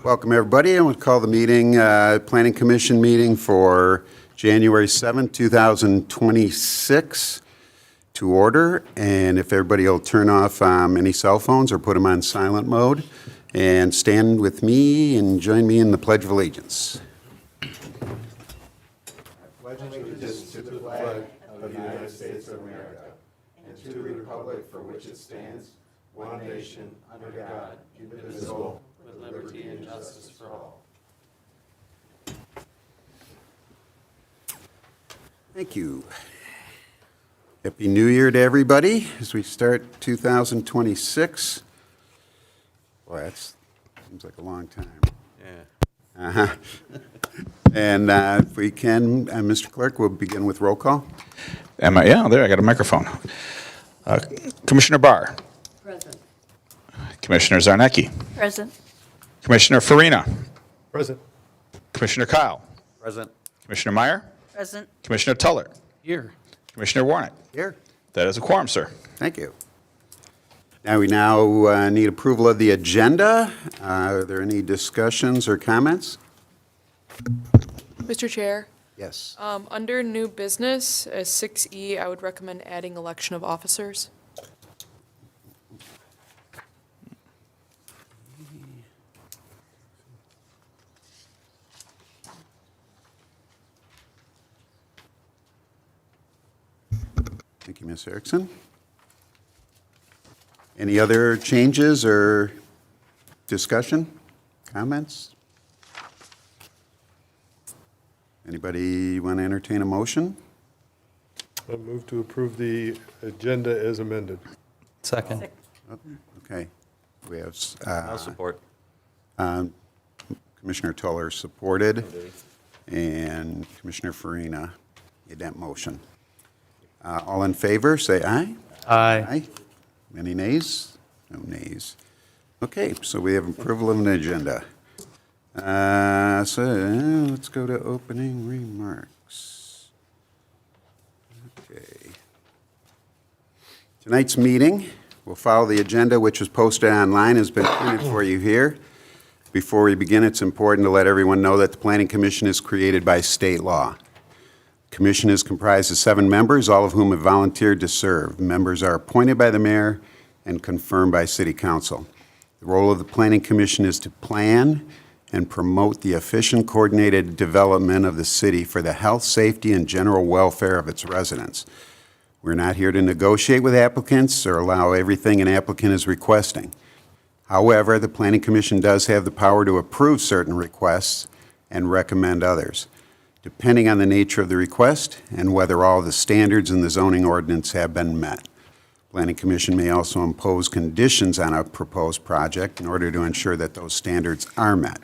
Welcome, everybody. I want to call the meeting, Planning Commission meeting for January 7th, 2026 to order. And if everybody will turn off any cell phones or put them on silent mode and stand with me and join me in the Pledge of Allegiance. I pledge allegiance to the flag of the United States of America and to the republic for which it stands, one nation, under God, indivisible, with liberty and justice for all. Thank you. Happy New Year to everybody as we start 2026. Boy, that seems like a long time. Yeah. And if we can, Mr. Clerk, we'll begin with roll call. Yeah, there, I got a microphone. Commissioner Barr. Present. Commissioner Zarnecki. Present. Commissioner Farina. Present. Commissioner Kyle. Present. Commissioner Meyer. Present. Commissioner Tuller. Here. Commissioner Warnick. Here. That is a quorum, sir. Thank you. Now we need approval of the agenda. Are there any discussions or comments? Mr. Chair, Yes. under new business, 6E, I would recommend adding election of officers. Thank you, Ms. Erickson. Any other changes or discussion, comments? Anybody want to entertain a motion? I move to approve the agenda as amended. Second. Okay. We have I'll support. Commissioner Tuller supported, and Commissioner Farina made that motion. All in favor, say aye. Aye. Any nays? No nays. Okay, so we have approval of an agenda. So let's go to opening remarks. Okay. Tonight's meeting will follow the agenda, which was posted online, has been printed for you here. Before we begin, it's important to let everyone know that the Planning Commission is created by state law. The commission is comprised of 7 members, all of whom have volunteered to serve. Members are appointed by the mayor and confirmed by City Council. The role of the Planning Commission is to plan and promote the efficient, coordinated development of the city for the health, safety, and general welfare of its residents. We're not here to negotiate with applicants or allow everything an applicant is requesting. However, the Planning Commission does have the power to approve certain requests and recommend others, depending on the nature of the request and whether all the standards in the zoning ordinance have been met. Planning Commission may also impose conditions on a proposed project in order to ensure that those standards are met.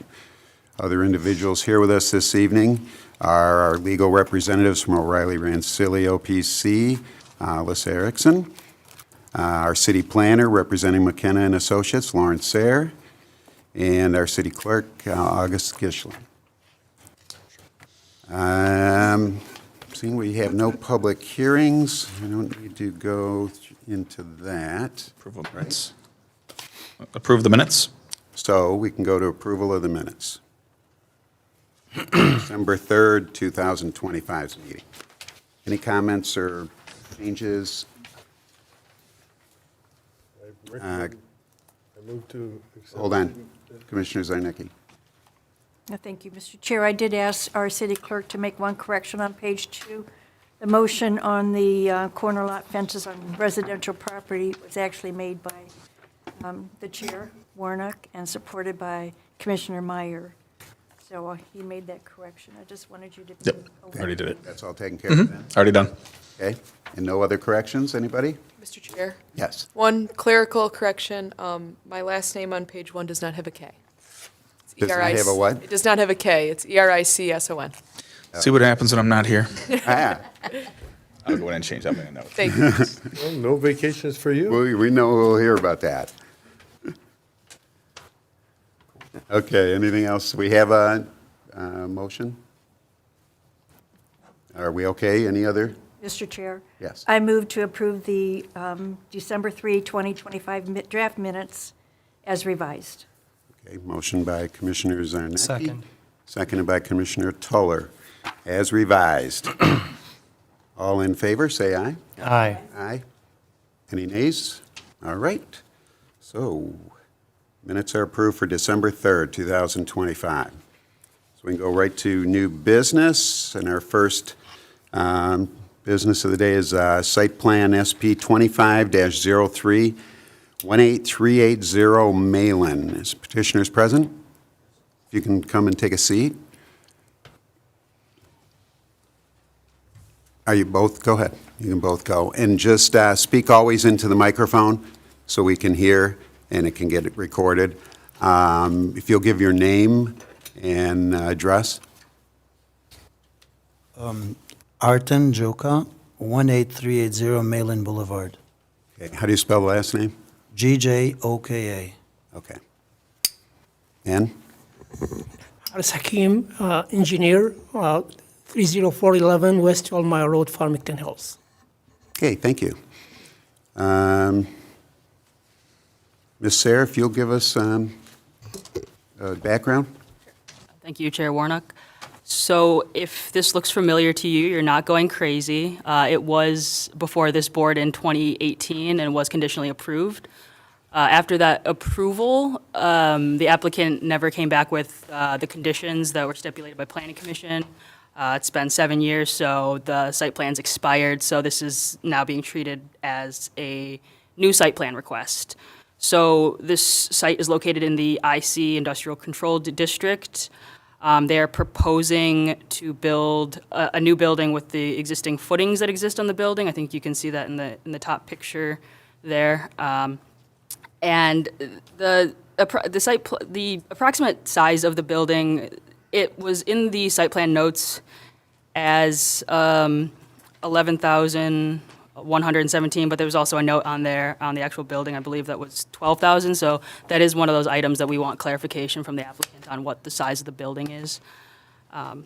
Other individuals here with us this evening are our legal representatives from O'Reilly Rancilio PC, Liz Erickson, our city planner representing McKenna and Associates, Lawrence Sayre, and our city clerk, August Gischlin. Seeing we have no public hearings, I don't need to go into that. Approval of minutes. Approve the minutes. So we can go to approval of the minutes. December 3rd, 2025's meeting. Any comments or changes? I move to accept. Hold on, Commissioner Zarnecki. Thank you, Mr. Chair. I did ask our city clerk to make one correction on page 2. The motion on the corner lot fences on residential property was actually made by the chair, Warnock, and supported by Commissioner Meyer. So he made that correction. I just wanted you to be Yep, aware. already did it. That's all taken care of then? Already done. Okay, and no other corrections, anybody? Mr. Chair, Yes. one clerical correction, my last name on page 1 does not have a K. It's Does not ERIC have a what? It does not have a K. It's ERICSON. See what happens when I'm not here? Ah, I'll go ahead and change that in a note. Thank you. Well, no vacations for you? we know we'll hear about that. Okay, anything else? We have a motion? Are we okay? Any other Mr. Chair. Yes. I move to approve the December 3, 2025 draft minutes as revised. Okay, motion by Commissioner Zarnecki. Second. Seconded by Commissioner Tuller, as revised. All in favor, say aye. Aye. Aye. Any nays? All right. So, minutes are approved for December 3rd, 2025. So we can go right to new business, and our first business of the day is Site Plan SP 25-03, 18380 Malin. Is petitioners present? If you can come and take a seat. Are you both? Go ahead. You can both go. And just speak always into the microphone so we can hear and it can get recorded. If you'll give your name and address. Arten Joka, 18380 Malin Boulevard. Okay. How do you spell the last name? GJOKA. Okay. And? Haris Hakim, engineer, 30411 West 12 Mile Road, Farmington Hills. Okay, thank you. Ms. Sarah, if you'll give us background? Thank you, Chair Warnock. So if this looks familiar to you, you're not going crazy. It was before this board in 2018 and was conditionally approved. After that approval, the applicant never came back with the conditions that were stipulated by Planning Commission. It's been 7 years, so the site plan's expired, so this is now being treated as a new site plan request. So this site is located in the IC Industrial Control District. They're proposing to build a new building with the existing footings that exist on the building. I think you can see that in the top picture there. And the approximate size of the building, it was in the site plan notes as 11,117, but there was also a note on there on the actual building, I believe that was 12,000. So that is one of those items that we want clarification from the applicant on what the size of the building is. And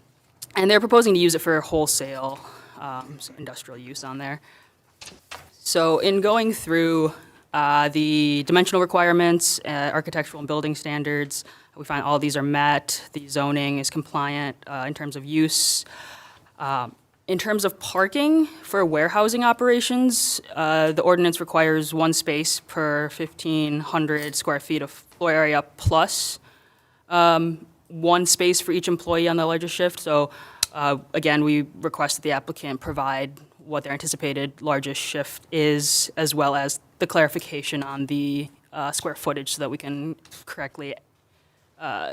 they're proposing to use it for wholesale so industrial use on there. So in going through the dimensional requirements, architectural and building standards, we find all these are met. The zoning is compliant in terms of use. In terms of parking for warehousing operations, the ordinance requires one space per 1,500 square feet of floor area plus one space for each employee on the largest shift. So again, we request that the applicant provide what their anticipated largest shift is, as well as the clarification on the square footage so that we can correctly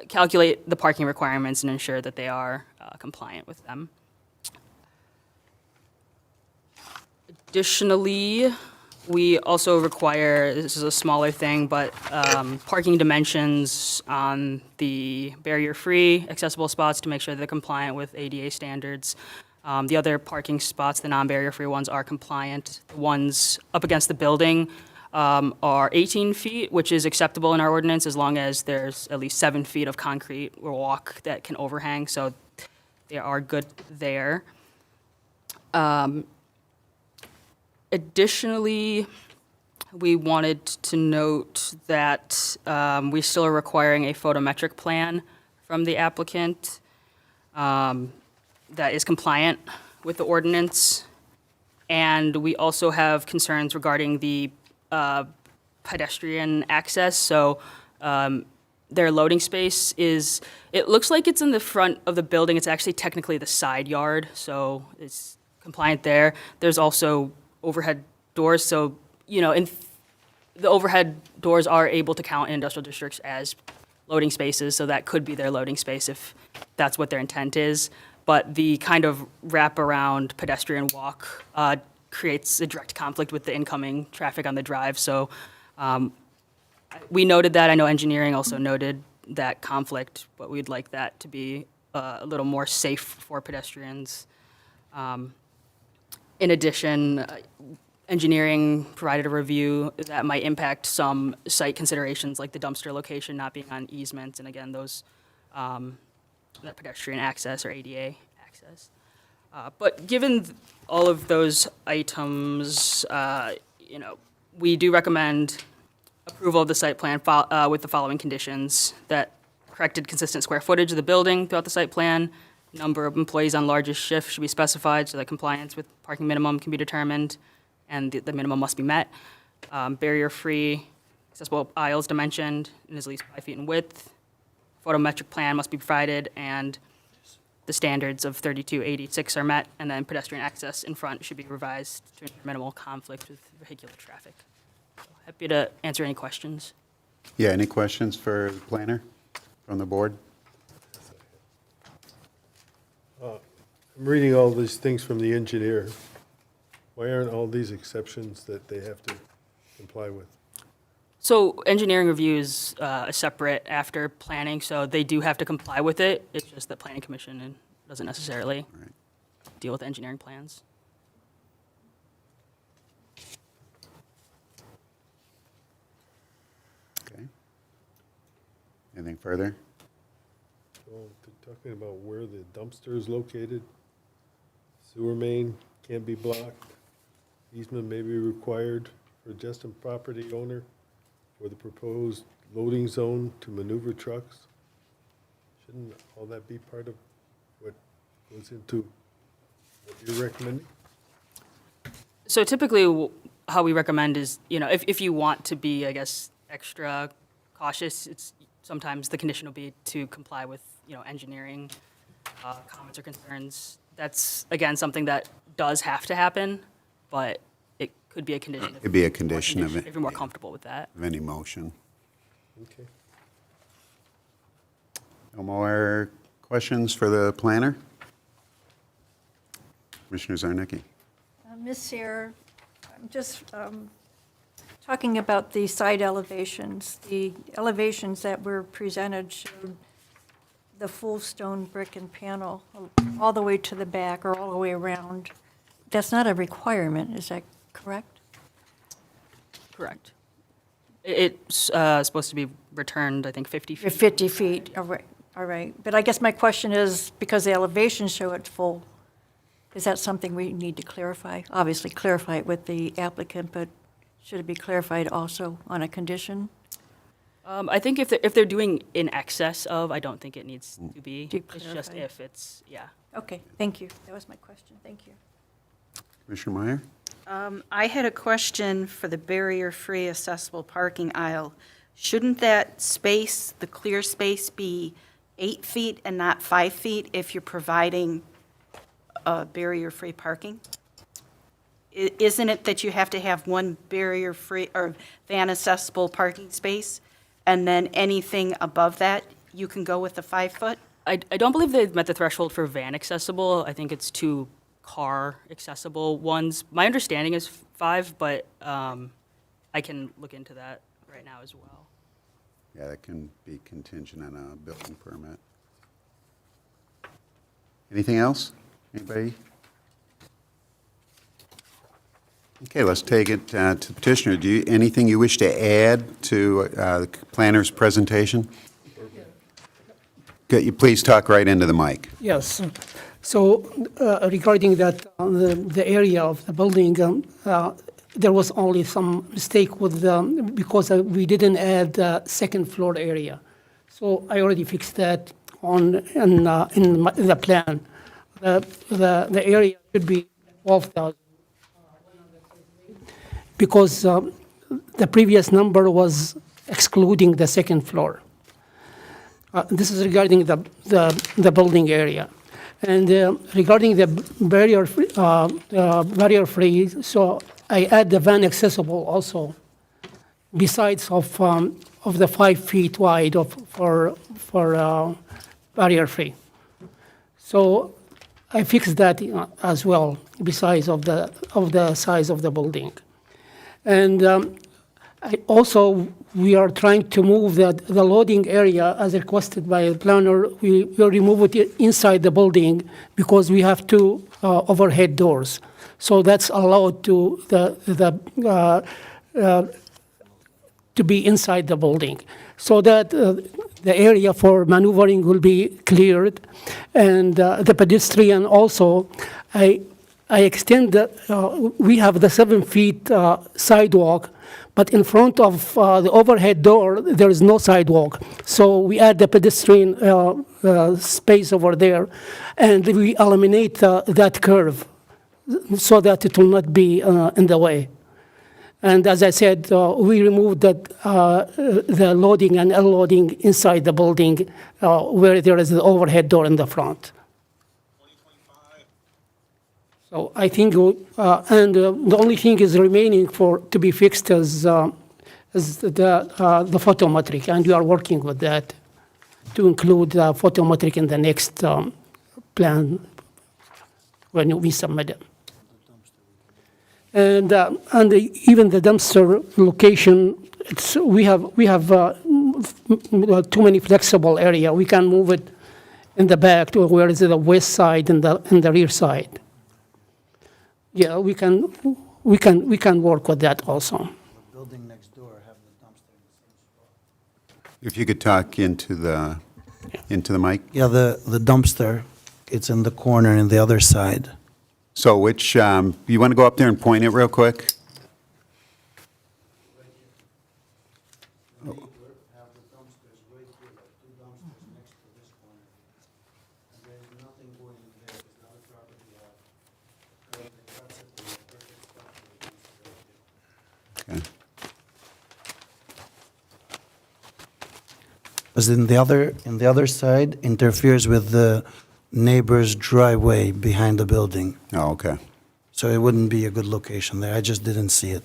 calculate the parking requirements and ensure that they are compliant with them. Additionally, we also require, this is a smaller thing, but parking dimensions on the barrier-free accessible spots to make sure they're compliant with ADA standards. The other parking spots, the non-barrier-free ones, are compliant. The ones up against the building are 18 feet, which is acceptable in our ordinance as long as there's at least 7 feet of concrete or walk that can overhang, so they are good there. Additionally, we wanted to note that we still are requiring a photometric plan from the applicant that is compliant with the ordinance. And we also have concerns regarding the pedestrian access. So their loading space is, it looks like it's in the front of the building. It's actually technically the side yard, so it's compliant there. There's also overhead doors, so, you know, the overhead doors are able to count in industrial districts as loading spaces, so that could be their loading space if that's what their intent is. But the kind of wraparound pedestrian walk creates a direct conflict with the incoming traffic on the drive, so we noted that. I know engineering also noted that conflict, but we'd like that to be a little more safe for pedestrians. In addition, engineering provided a review that might impact some site considerations, like the dumpster location not being on easements, and again, those, that pedestrian access or ADA access. But given all of those items, we do recommend approval of the site plan with the following conditions: that corrected consistent square footage of the building throughout the site plan, number of employees on largest shift should be specified so that compliance with parking minimum can be determined, and the minimum must be met. Barrier-free, accessible aisles dimensioned, and is at least 5 feet in width. Photometric plan must be provided, and the standards of 3286 are met, and then pedestrian access in front should be revised to ensure minimal conflict with vehicular traffic. So happy to answer any questions. Yeah, any questions for the planner from the board? I'm reading all these things from the engineer. Why aren't all these exceptions that they have to comply with? So engineering review is separate after planning, so they do have to comply with it. It's just that planning commission doesn't necessarily Right. deal with engineering plans. Okay. Anything further? Well, they're talking about where the dumpster is located. Sewer main can't be blocked. Easement may be required for adjacent property owner for the proposed loading zone to maneuver trucks. Shouldn't all that be part of what goes into what you're recommending? So typically, how we recommend is, if you want to be, I guess, extra cautious, it's sometimes the condition will be to comply with, engineering comments or concerns. That's, again, something that does have to happen, but it could be a condition. It'd be a condition of it. If you're more comfortable with that. Of any motion. Okay. No more questions for the planner? Commissioner Zarnicki. Ms. Sayre, I'm just talking about the side elevations. The elevations that were presented showed the full stone brick and panel all the way to the back or all the way around. That's not a requirement, is that correct? Correct. It's supposed to be returned, I think, 50 feet. 50 feet, all right. But I guess my question is, because the elevations show it full, is that something we need to clarify? Obviously, clarify it with the applicant, but should it be clarified also on a condition? I think if they're doing in excess of, I don't think it needs to be. To It's just clarify. if it's, yeah. Okay, thank you. That was my question. Thank you. Commissioner Meyer? I had a question for the barrier-free accessible parking aisle. Shouldn't that space, the clear space, be 8 feet and not 5 feet if you're providing barrier-free parking? Isn't it that you have to have one barrier-free or van-accessible parking space, and then anything above that, you can go with the 5 foot? I don't believe they've met the threshold for van accessible. I think it's 2 car accessible ones. My understanding is 5, but I can look into that right now as well. Yeah, that can be contingent on a building permit. Anything else? Anybody? Okay, let's take it to the petitioner. Anything you wish to add to the planner's presentation? Could you please talk right into the mic? Yes. So regarding that, the area of the building, there was only some mistake with because we didn't add the second floor area. So I already fixed that in the plan. The area should be 12,000. Because the previous number was excluding the second floor. This is regarding the building area. And regarding the barrier-free, so I add the van accessible also, besides of the 5 feet wide for barrier-free. So I fixed that as well, besides of the size of the building. And we are trying to move the loading area as requested by the planner. We will remove it inside the building because we have 2 overhead doors. So that's allowed to to be inside the building. So that the area for maneuvering will be cleared, and the pedestrian also, I extend, we have the 7 feet sidewalk, but in front of the overhead door, there is no sidewalk. So we add the pedestrian space over there, and we eliminate that curve so that it will not be in the way. And as I said, we removed the loading and unloading inside the building where there is the overhead door in the front. So I think, and the only thing is remaining to be fixed is the photometric, and we are working with that to include photometric in the next plan when we submit it. And even the dumpster location, we have too many flexible area. We can move it in the back to where is the west side and the rear side. Yeah, we can work with that also. Building next door have the dumpster in the same spot. If you could talk into the mic. Yeah, the dumpster, it's in the corner in the other side. So which, you want to go up there and point it real quick? Have the dumpsters right here, like 2 dumpsters next to this corner. And there's nothing going in there, it's not a property lot. That's it, the perfect structure. Okay. Because in the other side interferes with the neighbor's driveway behind the building. Oh, okay. So it wouldn't be a good location there. I just didn't see it.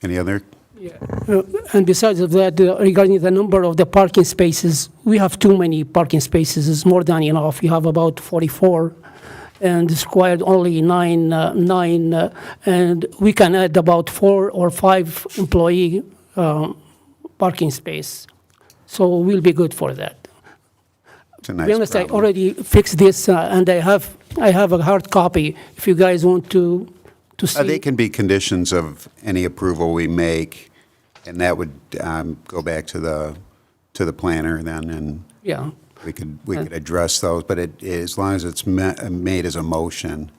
Any other? And besides of that, regarding the number of the parking spaces, we have too many parking spaces. It's more than enough. We have about 44, and it's required only nine, and we can add about 4 or 5 employee parking space. So we'll be good for that. It's a To be nice honest, I problem. already fixed this, and I have a hard copy. If you guys want to see. They can be conditions of any approval we make, and that would go back to the planner then, and Yeah. we could address those. But as long as it's made as a motion,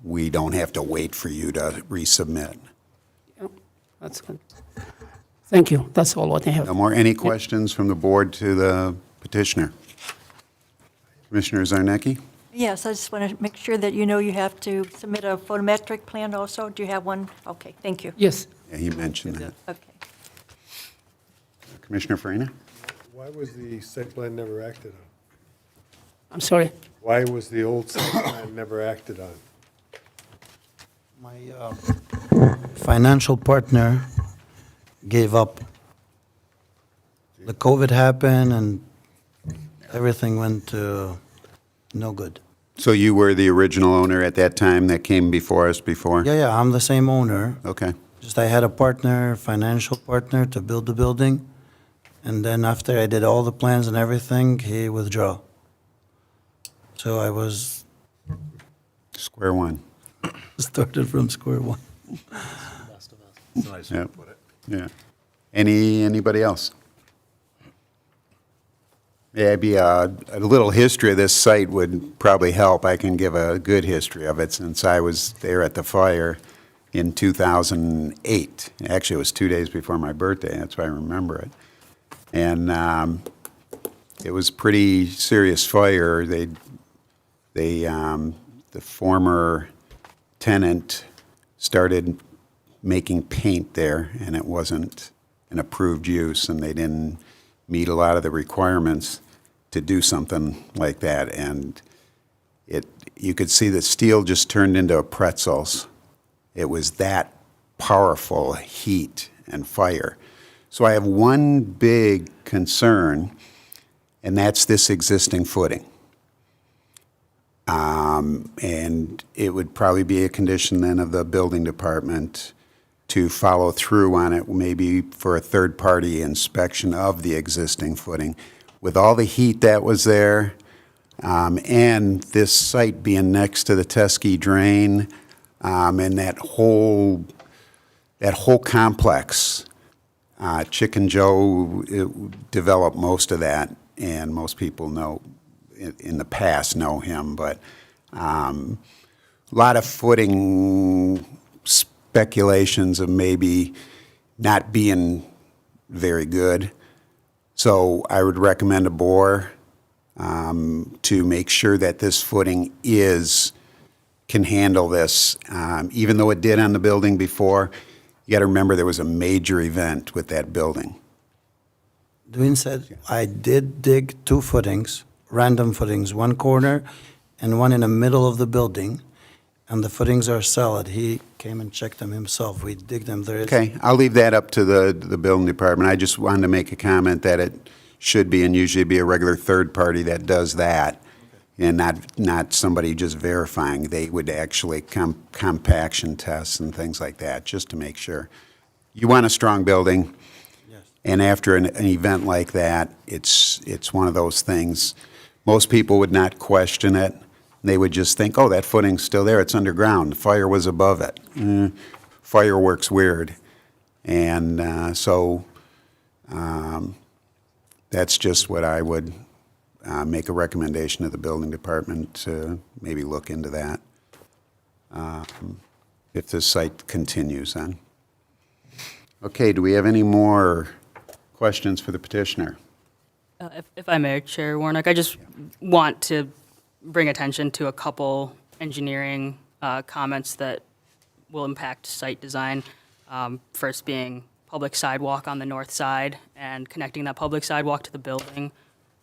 we don't have to wait for you to resubmit. Yeah, that's good. Thank you. That's all what I have. No more. Any questions from the board to the petitioner? Commissioner Zarnecki? Yes, I just want to make sure that you know you have to submit a photometric plan also. Do you have one? Okay, thank you. Yes. Yeah, he mentioned that. Okay. Commissioner Farina? Why was the site plan never acted on? I'm sorry. Why was the old site plan never acted on? My financial partner gave up. The COVID happened and everything went to no good. So you were the original owner at that time that came before us before? Yeah, I'm the same owner. Okay. Just I had a partner, financial partner to build the building. And then after I did all the plans and everything, he withdrew. So I was Square one. started from square one. Yeah. Yeah. Anybody else? Yeah, maybe a little history of this site would probably help. I can give a good history of it since I was there at the fire in 2008. Actually, it was 2 days before my birthday. That's why I remember it. And it was a pretty serious fire. The former tenant started making paint there, and it wasn't an approved use, and they didn't meet a lot of the requirements to do something like that. And you could see the steel just turned into pretzels. It was that powerful heat and fire. So I have one big concern, and that's this existing footing. And it would probably be a condition then of the building department to follow through on it, maybe for a third-party inspection of the existing footing. With all the heat that was there, and this site being next to the Teskey Drain, and that whole that whole complex, Chicken Joe developed most of that, and most people know, in the past know him, but a lot of footing speculations of maybe not being very good. So I would recommend a bore to make sure that this footing can handle this. Even though it did on the building before, you got to remember there was a major event with that building. Dwayne said, I did dig 2 footings, random footings, one corner and one in the middle of the building, and the footings are solid. He came and checked them himself. We dig them. There is. Okay, I'll leave that up to the building department. I just wanted to make a comment that it should be and usually be a regular third party that does that, and not somebody just verifying. They would actually compaction tests and things like that, just to make sure. You want a strong building, and after an event like that, it's one of those things. Most people would not question it. They would just think, oh, that footing's still there, it's underground, the fire was above it. Fire works weird. And so that's just what I would make a recommendation to the building department to maybe look into that if this site continues on. Okay, do we have any more questions for the petitioner? If I may, Chair Warnock, I just want to bring attention to a couple engineering comments that will impact site design. First being public sidewalk on the north side and connecting that public sidewalk to the building.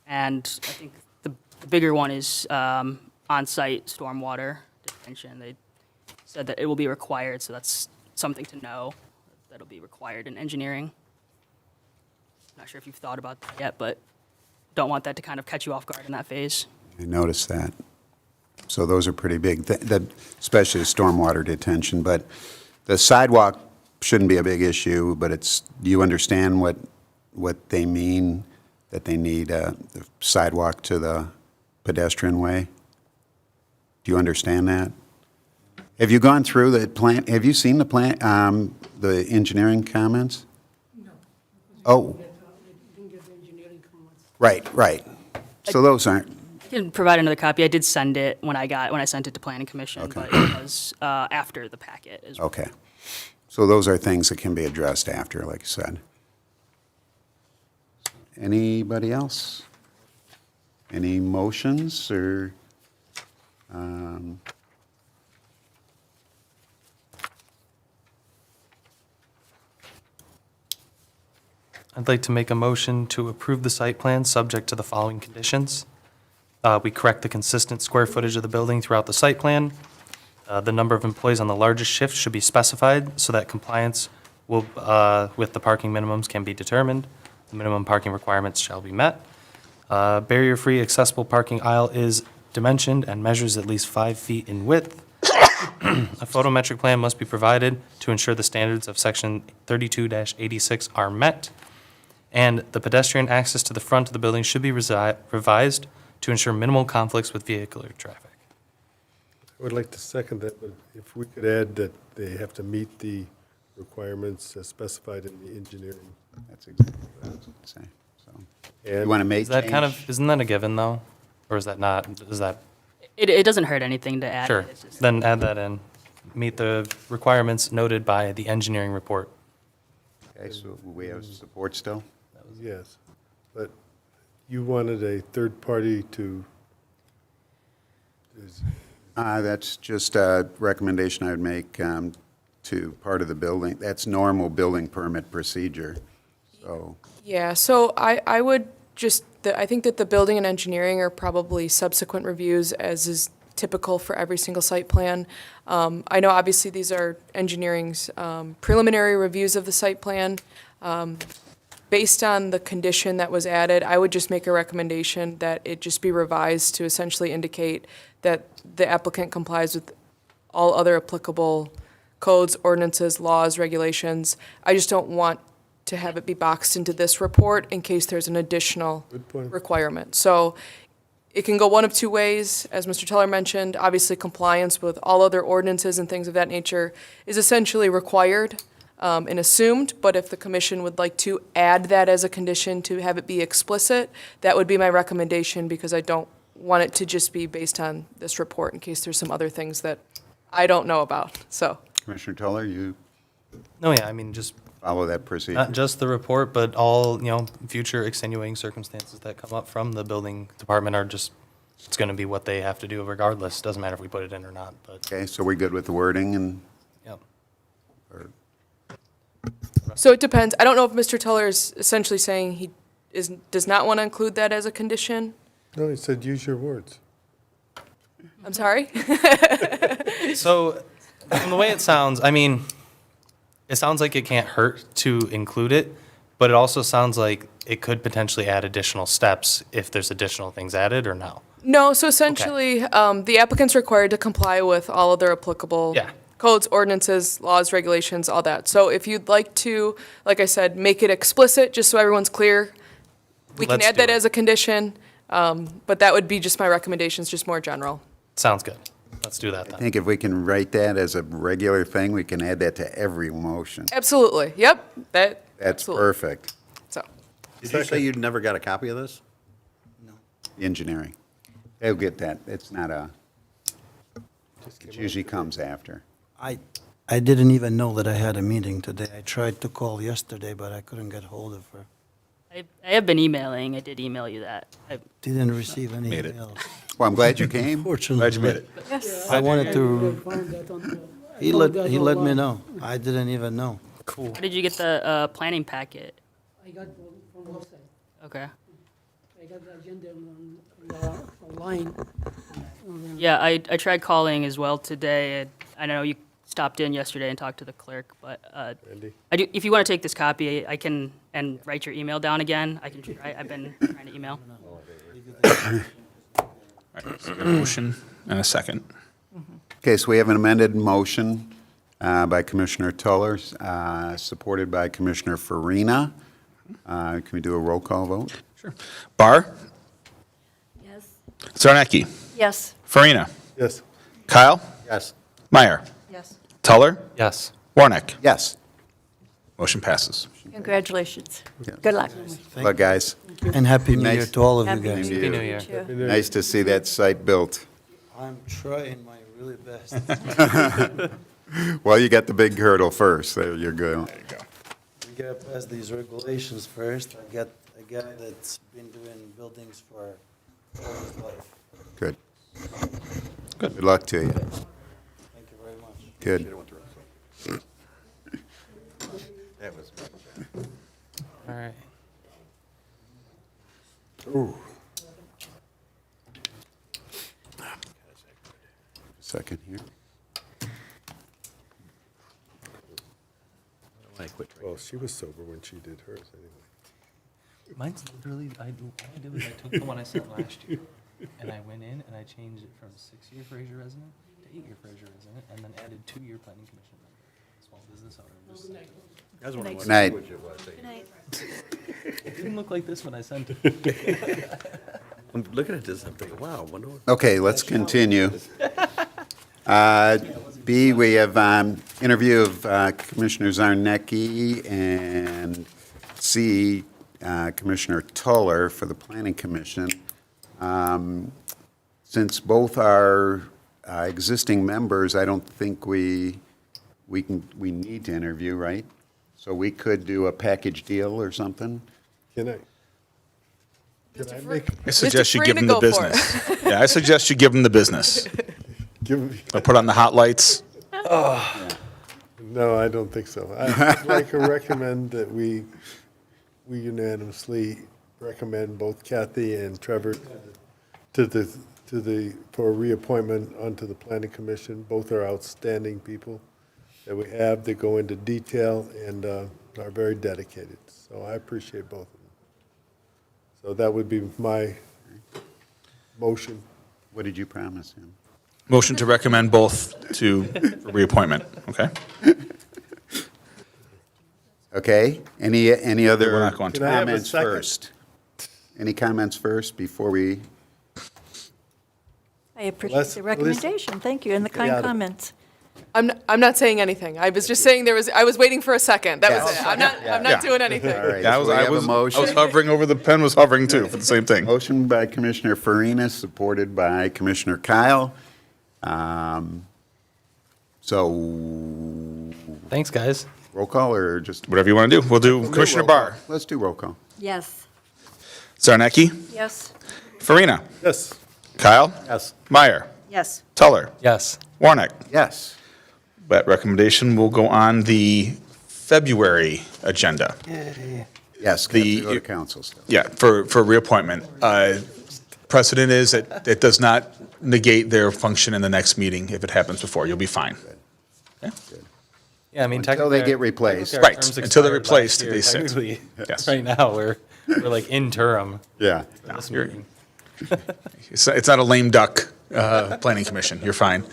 And I think the bigger one is on-site stormwater detention. They said that it will be required, so that's something to know, that'll be required in engineering. Not sure if you've thought about that yet, but don't want that to kind of catch you off guard in that phase. I noticed that. So those are pretty big, especially the stormwater detention. But the sidewalk shouldn't be a big issue, but do you understand what they mean, that they need the sidewalk to the pedestrian way? Do you understand that? Have you gone through the plan, have you seen the plan, the engineering comments? No. Oh, Didn't get the engineering comments. right. So those aren't, I can provide another copy. I did send it when I sent it to Planning Commission, Okay. but it was after the packet as well. okay. So those are things that can be addressed after, like you said. Anybody else? Any motions or? I'd like to make a motion to approve the site plan, subject to the following conditions. We correct the consistent square footage of the building throughout the site plan. The number of employees on the largest shift should be specified so that compliance with the parking minimums can be determined. The minimum parking requirements shall be met. Barrier-free accessible parking aisle is dimensioned and measures at least 5 feet in width. A photometric plan must be provided to ensure the standards of Section 32-86 are met. And the pedestrian access to the front of the building should be revised to ensure minimal conflicts with vehicular traffic. I would like to second that, but if we could add that they have to meet the requirements as specified in the engineering. That's exactly what I was going to say. So, And you want to make Is that kind change? of, isn't that a given, though? Or is that not, is that, It doesn't hurt anything to add. sure, It's just- then add that in. Meet the requirements noted by the engineering report. Okay, so we have support still? Yes, but you wanted a third party to, That's just a recommendation I would make to part of the building. That's normal building permit procedure, so. Yeah, so I would just, I think that the building and engineering are probably subsequent reviews, as is typical for every single site plan. I know obviously these are engineering's preliminary reviews of the site plan. Based on the condition that was added, I would just make a recommendation that it just be revised to essentially indicate that the applicant complies with all other applicable codes, ordinances, laws, regulations. I just don't want to have it be boxed into this report in case there's an additional Good point. requirement. So it can go one of two ways, as Mr. Teller mentioned. Obviously, compliance with all other ordinances and things of that nature is essentially required. and assumed, but if the commission would like to add that as a condition to have it be explicit, that would be my recommendation, because I don't want it to just be based on this report in case there's some other things that I don't know about, so. Commissioner Tuller, you No, yeah, I mean, just follow that procedure? not just the report, but all, future extenuating circumstances that come up from the building department are just, it's going to be what they have to do regardless. Doesn't matter if we put it in or not, but, Okay, so we're good with the wording and, yep. So it depends. I don't know if Mr. Tuller is essentially saying he does not want to include that as a condition. No, he said, use your words. I'm sorry? So, from the way it sounds, I mean, it sounds like it can't hurt to include it, but it also sounds like it could potentially add additional steps if there's additional things added, or no? No, so essentially, the applicant's required to comply with all other applicable Yeah. codes, ordinances, laws, regulations, all that. So if you'd like to, like I said, make it explicit, just so everyone's clear, we can Let's add do that it. as a condition, but that would be just my recommendations, just more general. Sounds good. Let's do that I then. think if we can write that as a regular thing, we can add that to every motion. Absolutely, yep, That's absolutely. perfect. So, Did you say you'd never got a copy of this? Engineering. They'll get that. It's not a, it usually comes after. I didn't even know that I had a meeting today. I tried to call yesterday, but I couldn't get hold of her. I have been emailing. I did email you that. Didn't receive any Made it. emails. Well, I'm glad you came. Fortunately. Glad you made it. Yes. I wanted to, Found that on the- he found let that me online. know. I didn't even know. Cool. How did you get the planning packet? I got from the website. Okay. I got the agenda online. Yeah, I tried calling as well today. I know you stopped in yesterday and talked to the clerk, but Randy? if you want to take this copy, I can, and write your email down again. I can try. I've been trying to email. All right, so we got a motion and a second. Okay, so we have an amended motion by Commissioner Tuller, supported by Commissioner Farina. Can we do a roll call vote? Sure. Barr, Yes. Zarnecki, Yes. Farina, Yes. Kyle, Yes. Meyer, Yes. Tuller, Yes. Warnick. Yes. Motion passes. Congratulations. Good luck. Look, guys, And Happy New Year Nice. to all of you Happy guys. New New Year. Year. to you. nice to see that site built. I'm trying my really best. Well, you got the big hurdle first. There you go. We gotta pass these regulations first. I got a guy that's been doing buildings for all his life. Good. Good luck to you. Thank you very much. Good. That was. All right. Second here. I quit Well, she was sober when she did hers anyway. Mine's literally, all I did was I took the one I sent last year, and I went in and I changed it from 6-year Fraser resident to 8-year Fraser resident, and then added 2-year planning commission member, small business owner. Just sent it. I was wondering what Night. language it was. It didn't look like this when I sent it. I'm looking at this, I'm thinking, wow, I wonder what. Okay, let's continue. B, we have interview of Commissioner Zarnecki, and C, Commissioner Tuller for the Planning Commission. Since both are existing members, I don't think we need to interview, right? So we could do a package deal or something? Can I make, I suggest you give Farina, them the go for it. business. Yeah, I suggest you give them the business. give, I'll put on the hot lights. no, I don't think so. I'd like to recommend that we unanimously recommend both Kathy and Trevor for reappointment onto the planning commission. Both are outstanding people that we have that go into detail and are very dedicated. So I appreciate both of them. So that would be my motion. What did you promise him? Motion to recommend both for reappointment, okay? Okay, any We're other not going to. Can I have a comments second? first? Any comments first before we, I appreciate Let's- the recommendation. Thank you, and the kind Yeah. comments. I'm not saying anything. I was just saying I was waiting for a second. That was it. I'm Yeah. not doing anything. All right, Yeah, so we have a motion. I was hovering over, the pen was hovering too for the same thing. Motion by Commissioner Farina, supported by Commissioner Kyle. So, Thanks, guys. roll call or just? Whatever you want to do. We'll do Commissioner Roll call. Barr, Let's do roll call. Yes. Zarnecki, Yes. Farina, Yes. Kyle, Yes. Meyer, Yes. Tuller, Yes. Warnick. Yes. That recommendation will go on the February agenda. Yes, The- go to council still. Yeah, for reappointment. Precedent is that it does not negate their function in the next meeting. If it happens before, you'll be fine. Yeah, I mean, Until they technically, get replaced. our Right, terms until they're expired replaced, last year. they sit. Technically, Yes. right now, we're like interim. Yeah. for this you're- meeting. It's not a lame duck planning commission. You're fine.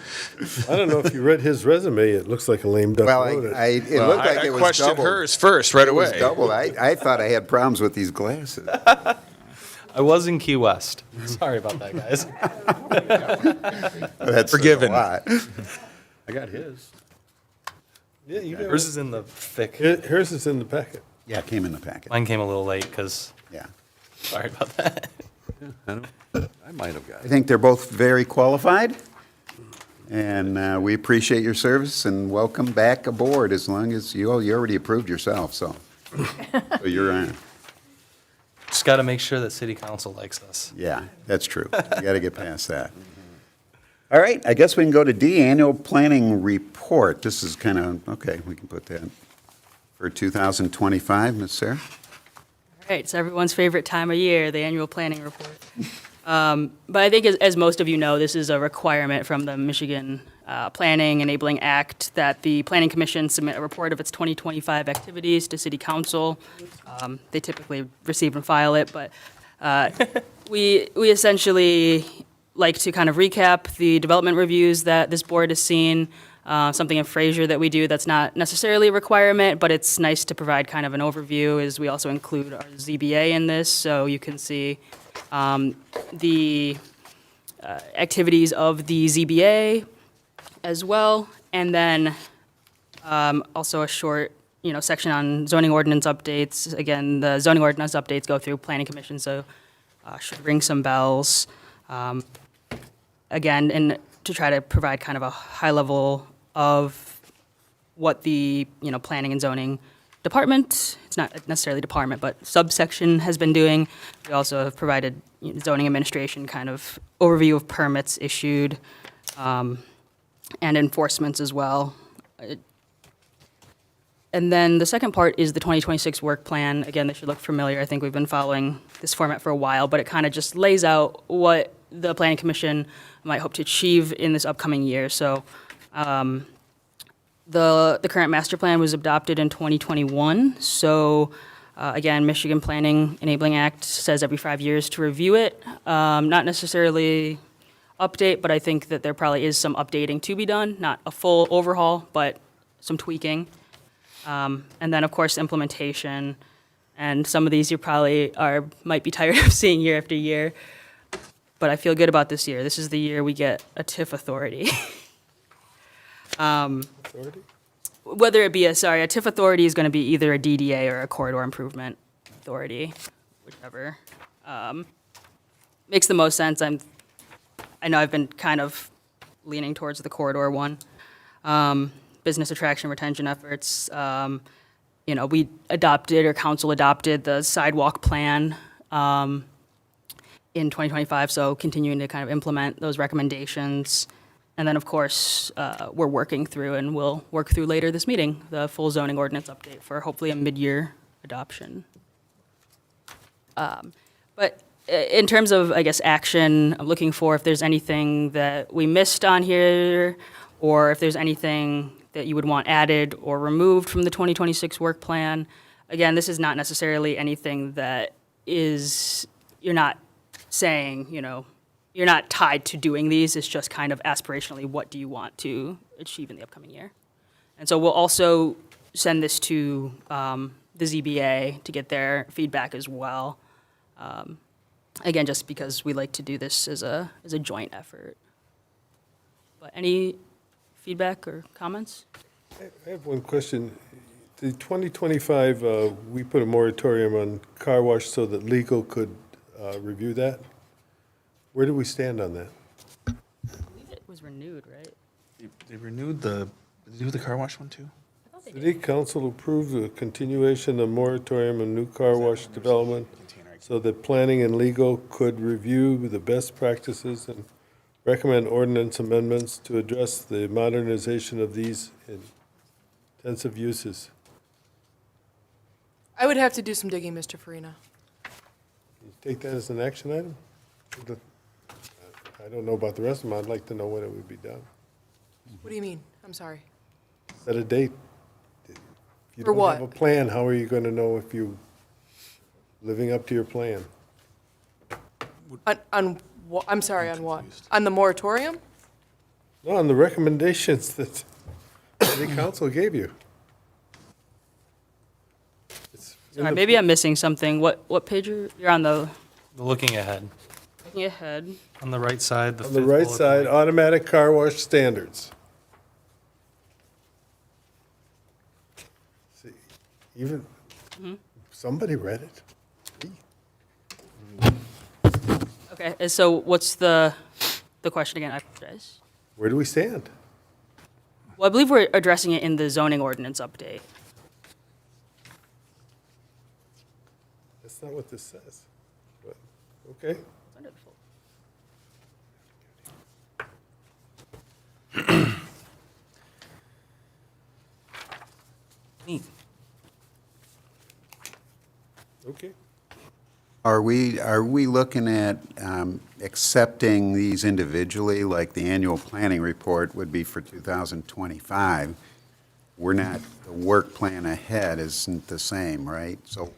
I don't know if you read his resume, it looks like a lame duck Well, wrote it. it looked like it was questioned double. hers first right It was away. double. I thought I had problems with these glasses. I was in Key West. Sorry about that, guys. That's Forgiven. a lot. I got his. Yeah, you got Yours is in the thick. Hers is in the packet. Yeah, it came in the packet. Mine came a little late because, Yeah. sorry about that. I might have got I it. think they're both very qualified, and we appreciate your service and welcome back aboard as long as you already approved yourself, so you're on. Just got to make sure that city council likes us. Yeah, that's true. You got to get past that. All right, I guess we can go to D, annual planning report. This is kind of, okay, we can put that for 2025, Ms. Sarah? All right, it's everyone's favorite time of year, the annual planning report. But I think, as most of you know, this is a requirement from the Michigan Planning Enabling Act that the Planning Commission submit a report of its 2025 activities to City Council. They typically receive and file it, but we essentially like to kind of recap the development reviews that this board has seen. Something in Fraser that we do that's not necessarily a requirement, but it's nice to provide kind of an overview, is we also include our ZBA in this, so you can see the activities of the ZBA as well, and then also a short, section on zoning ordinance updates. Again, the zoning ordinance updates go through Planning Commission, so should ring some bells. Again, and to try to provide kind of a high level of what the, planning and zoning department, it's not necessarily department, but subsection has been doing. We also have provided zoning administration kind of overview of permits issued, and enforcements as well. And then the second part is the 2026 work plan. Again, this should look familiar. I think we've been following this format for a while, but it kind of just lays out what the Planning Commission might hope to achieve in this upcoming year. So the current master plan was adopted in 2021. So again, Michigan Planning Enabling Act says every 5 years to review it. Not necessarily update, but I think that there probably is some updating to be done. Not a full overhaul, but some tweaking. And then, of course, implementation. And some of these you probably might be tired of seeing year after year. But I feel good about this year. This is the year we get a TIF authority. Authority? Whether it be a TIF authority is going to be either a DDA or a corridor improvement authority, whichever. Makes the most sense. I know I've been kind of leaning towards the corridor one. Business attraction retention efforts. We adopted, or council adopted, the sidewalk plan in 2025, so continuing to kind of implement those recommendations. And then, of course, we're working through, and we'll work through later this meeting, the full zoning ordinance update for hopefully a mid-year adoption. But in terms of, I guess, action, I'm looking for if there's anything that we missed on here, or if there's anything that you would want added or removed from the 2026 work plan. Again, this is not necessarily anything that is, you're not saying, you're not tied to doing these. It's just kind of aspirationally, what do you want to achieve in the upcoming year? And so we'll also send this to the ZBA to get their feedback as well. Again, just because we like to do this as a joint effort. But any feedback or comments? I have one question. The 2025, we put a moratorium on car wash so that legal could review that. Where do we stand on that? I believe it was renewed, right? They renewed did they do the car wash one too? City Council approved the continuation of moratorium on new car wash development so that planning and legal could review the best practices and recommend ordinance amendments to address the modernization of these intensive uses. I would have to do some digging, Mr. Farina. You take that as an action item? I don't know about the rest of them. I'd like to know when it would be done. What do you mean? I'm sorry. Set a date. If you For don't have a what? plan, how are you going to know if you're living up to your plan? On what, I'm sorry, on what? On the moratorium? No, on the recommendations that the council gave you. It's in Sorry, the- maybe I'm missing something. What page you're on the, Looking ahead, looking ahead? on the right side, the On fifth the right bullet side, point. automatic car wash standards. See, even, somebody read it. Okay, and so what's the question again? I apologize. Where do we stand? Well, I believe we're addressing it in the zoning ordinance update. That's not what this says. But, okay. Neat. Okay. Are we looking at accepting these individually, like the annual planning report would be for 2025? We're not, the work plan ahead isn't the same, right? So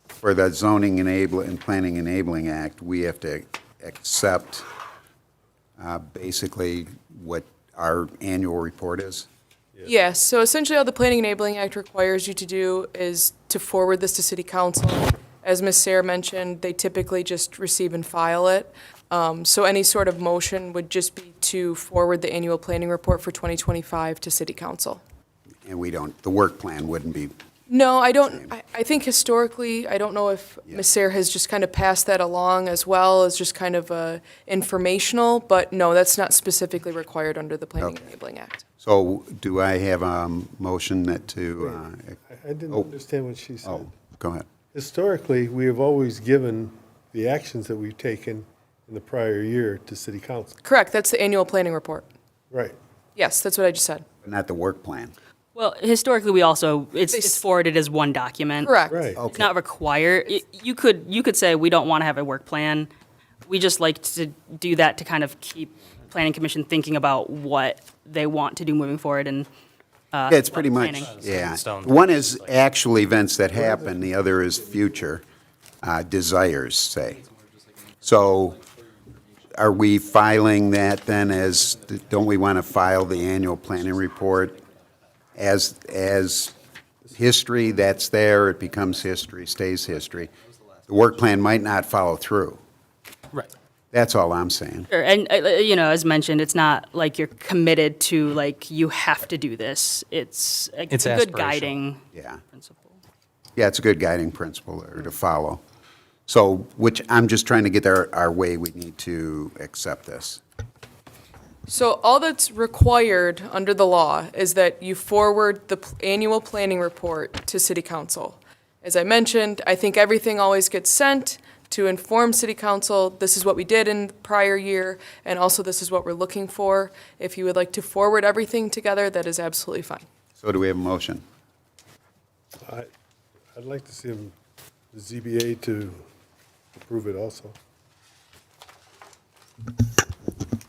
for the Zoning and Planning Enabling Act, we have to accept basically what our annual report is? Yes, so essentially all the Planning Enabling Act requires you to do is to forward this to City Council. As Ms. Sayre mentioned, they typically just receive and file it. So any sort of motion would just be to forward the annual planning report for 2025 to City Council. And we don't, the work plan wouldn't be, No, I don't, I think historically, I don't know if Ms. Sayre has just kind of passed that along as well as just kind of informational, but no, that's not specifically required under the Planning Okay. Enabling Act. so do I have a motion that to, I didn't Oh. understand what she said. oh, go ahead. Historically, we have always given the actions that we've taken in the prior year to city council. Correct, that's the annual planning report. Right. Yes, that's what I just said. But not the work plan. Well, historically, we also, it's This- forwarded as one document. Correct. Right. Okay. It's not required. You could say, we don't want to have a work plan. We just like to do that to kind of keep Planning Commission thinking about what they want to do moving forward and Yeah, it's pretty much, planning. yeah. Stone. One is actual events that happen, the other is future desires, say. So are we filing that then as, don't we want to file the annual planning report as history? That's there, it becomes history, stays history. The work plan might not follow through. Right. That's all I'm saying. Sure, and, as mentioned, it's not like you're committed to, like, you have to do this. It's a It's good aspirational. guiding Yeah. principle. Yeah, it's a good guiding principle there to follow. So, which, I'm just trying to get our way, we need to accept this. So all that's required under the law is that you forward the annual planning report to City Council. As I mentioned, I think everything always gets sent to inform City Council, this is what we did in the prior year, and also this is what we're looking for. If you would like to forward everything together, that is absolutely fine. So do we have a motion? I'd like to see the ZBA to approve it also.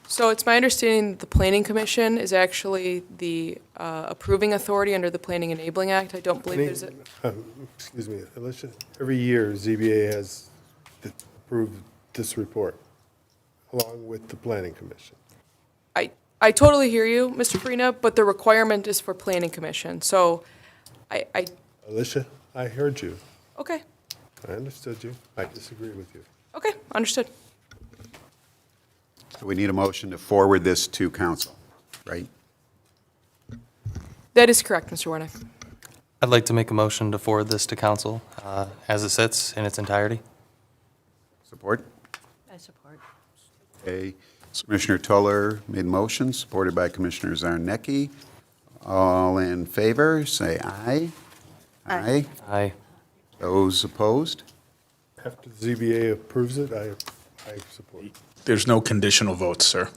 So it's my understanding that the Planning Commission is actually the approving authority under the Planning Enabling Act. I don't believe there's a, Excuse me, Alicia, every year ZBA has approved this report along with the planning commission. I totally hear you, Mr. Farina, but the requirement is for Planning Commission. So Alicia, I heard you. okay, I understood you. I disagree with you. okay, understood. So we need a motion to forward this to council, right? That is correct, Mr. Warnick. I'd like to make a motion to forward this to council as it sits in its entirety. Support? I support. Okay. Commissioner Tuller made motion, supported by Commissioner Zarnecki. All in favor, say aye. Aye. Aye. Those opposed? After the ZBA approves it, I support. There's no conditional votes, sir.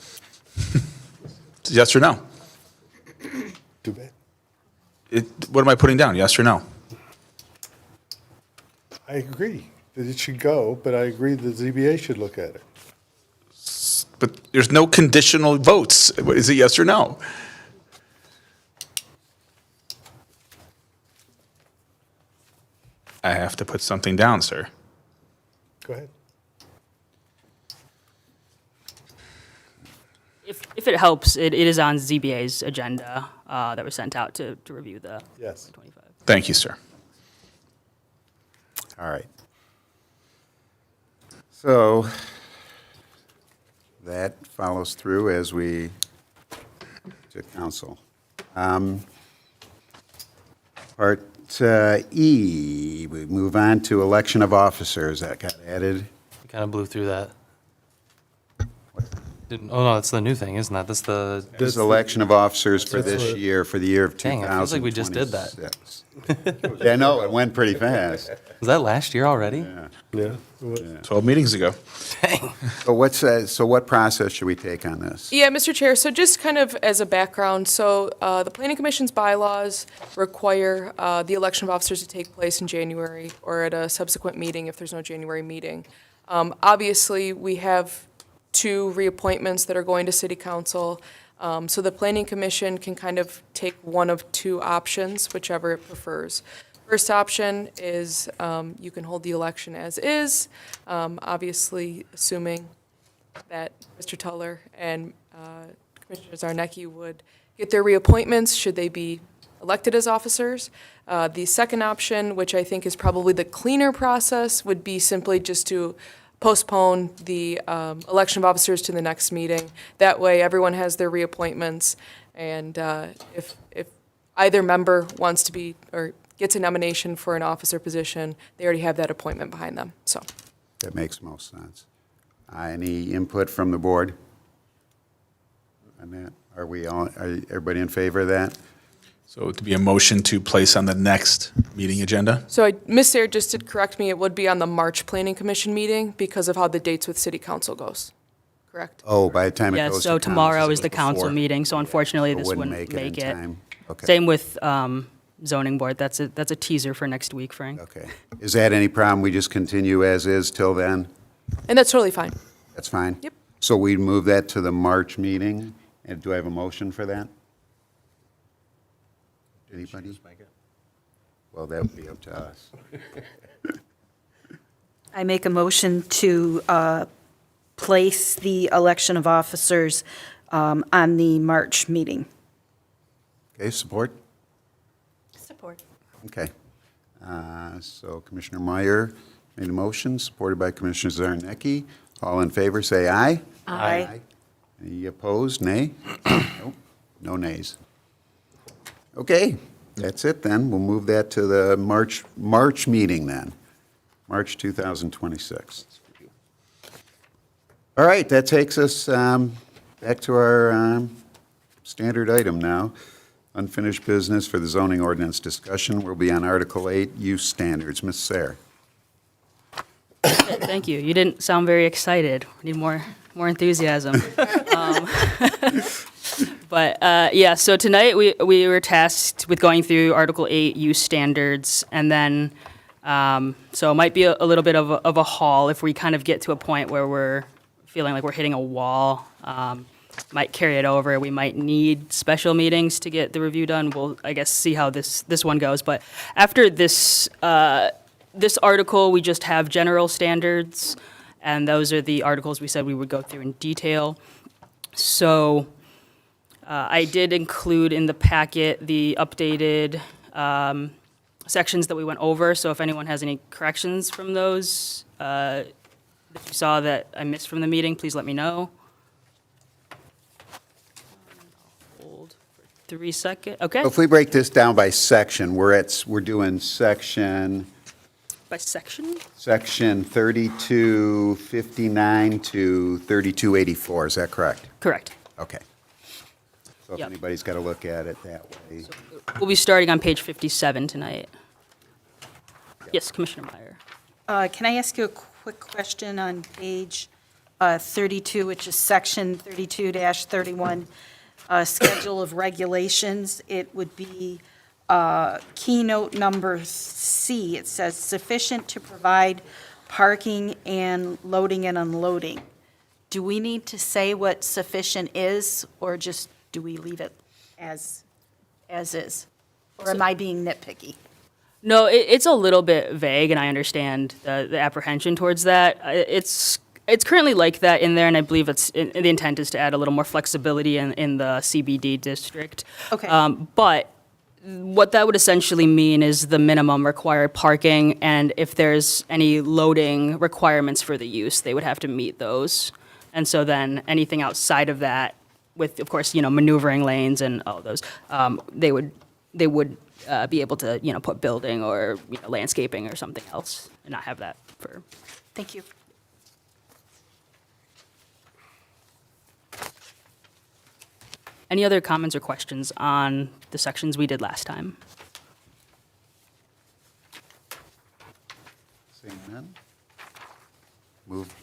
Yes or no? Too bad. What am I putting down, yes or no? I agree that it should go, but I agree the ZBA should look at it. But there's no conditional votes. Is it yes or no? I have to put something down, sir. Go ahead. If it helps, it is on ZBA's agenda that was sent out to review the Yes. 25. Thank you, sir. All right. So that follows through as we, to council. Part E, we move on to election of officers. That got added. We kind of blew through that. Oh, no, that's the new thing, isn't that? That's the, This is election of officers for That's this what- year, for the year of Dang, it 2026. feels like we just did that. Yeah, no, it went pretty fast. was that last year already? Yeah. Yeah. Well, 12 meetings ago. So what process should we take on this? Yeah, Mr. Chair, so just kind of as a background, so the Planning Commission's bylaws require the election of officers to take place in January or at a subsequent meeting if there's no January meeting. Obviously, we have 2 reappointments that are going to City Council, so the Planning Commission can kind of take one of 2 options, whichever it prefers. First option is you can hold the election as is, obviously assuming that Mr. Tuller and Commissioner Zarnecki would get their reappointments should they be elected as officers. The second option, which I think is probably the cleaner process, would be simply just to postpone the election of officers to the next meeting. That way, everyone has their reappointments, and if either member wants to be, or gets a nomination for an officer position, they already have that appointment behind them, so. That makes most sense. Any input from the board on that? Are everybody in favor of that? So it would be a motion to place on the next meeting agenda? So Ms. Sayre just did correct me, it would be on the March Planning Commission meeting because of how the dates with City Council goes, correct? Oh, by the time it Yes, goes to so tomorrow council, is the council before. meeting, so unfortunately It this wouldn't wouldn't in make it. time. Okay. Same with zoning board, that's a teaser for next week, Frank. Okay. Is that any problem? We just continue as is till then? And that's totally fine. That's fine? Yep. So we move that to the March meeting, and do I have a motion for that? Anybody? Well, that would be up to us. I make a motion to place the election of officers on the March meeting. Okay, support? Support. Okay. So Commissioner Meyer made a motion, supported by Commissioner Zarnecki. All in favor, say aye. Aye. Any opposed? Nay? Nope. No nays. Okay, that's it then. We'll move that to the March meeting then, March 2026. All right, that takes us back to our standard item now. Unfinished business for the zoning ordinance discussion. We'll be on Article 8, use standards. Ms. Sayre. Thank you. You didn't sound very excited. We need more enthusiasm. But yeah, so tonight we were tasked with going through Article 8 use standards, and then so it might be a little bit of a haul if we kind of get to a point where we're feeling like we're hitting a wall. Might carry it over. We might need special meetings to get the review done. We'll, I guess, see how this one goes. But after this this article, we just have general standards, and those are the articles we said we would go through in detail. So I did include in the packet the updated sections that we went over. So if anyone has any corrections from those that you saw that I missed from the meeting, please let me know. Hold for 3 seconds, okay, If we break this down by section, we're doing section by section? 3259 to 3284, is that correct? Correct. Okay. So if Yep. anybody's got to look at it that way. We'll be starting on page 57 tonight. Yes, Commissioner Meyer. Can I ask you a quick question on page 32, which is section 32-31, schedule of regulations? It would be keynote number C. It says sufficient to provide parking and loading and unloading. Do we need to say what sufficient is, or just do we leave it as is? Or am I being nitpicky? No, it's a little bit vague, and I understand the apprehension towards that. It's currently like that in there, and I believe the intent is to add a little more flexibility in the CBD district. Okay. But what that would essentially mean is the minimum required parking, and if there's any loading requirements for the use, they would have to meet those. And so then anything outside of that, with, of course, maneuvering lanes and all those, they would be able to, put building or landscaping or something else and not have that for. Thank you. Any other comments or questions on the sections we did last time? Seeing none?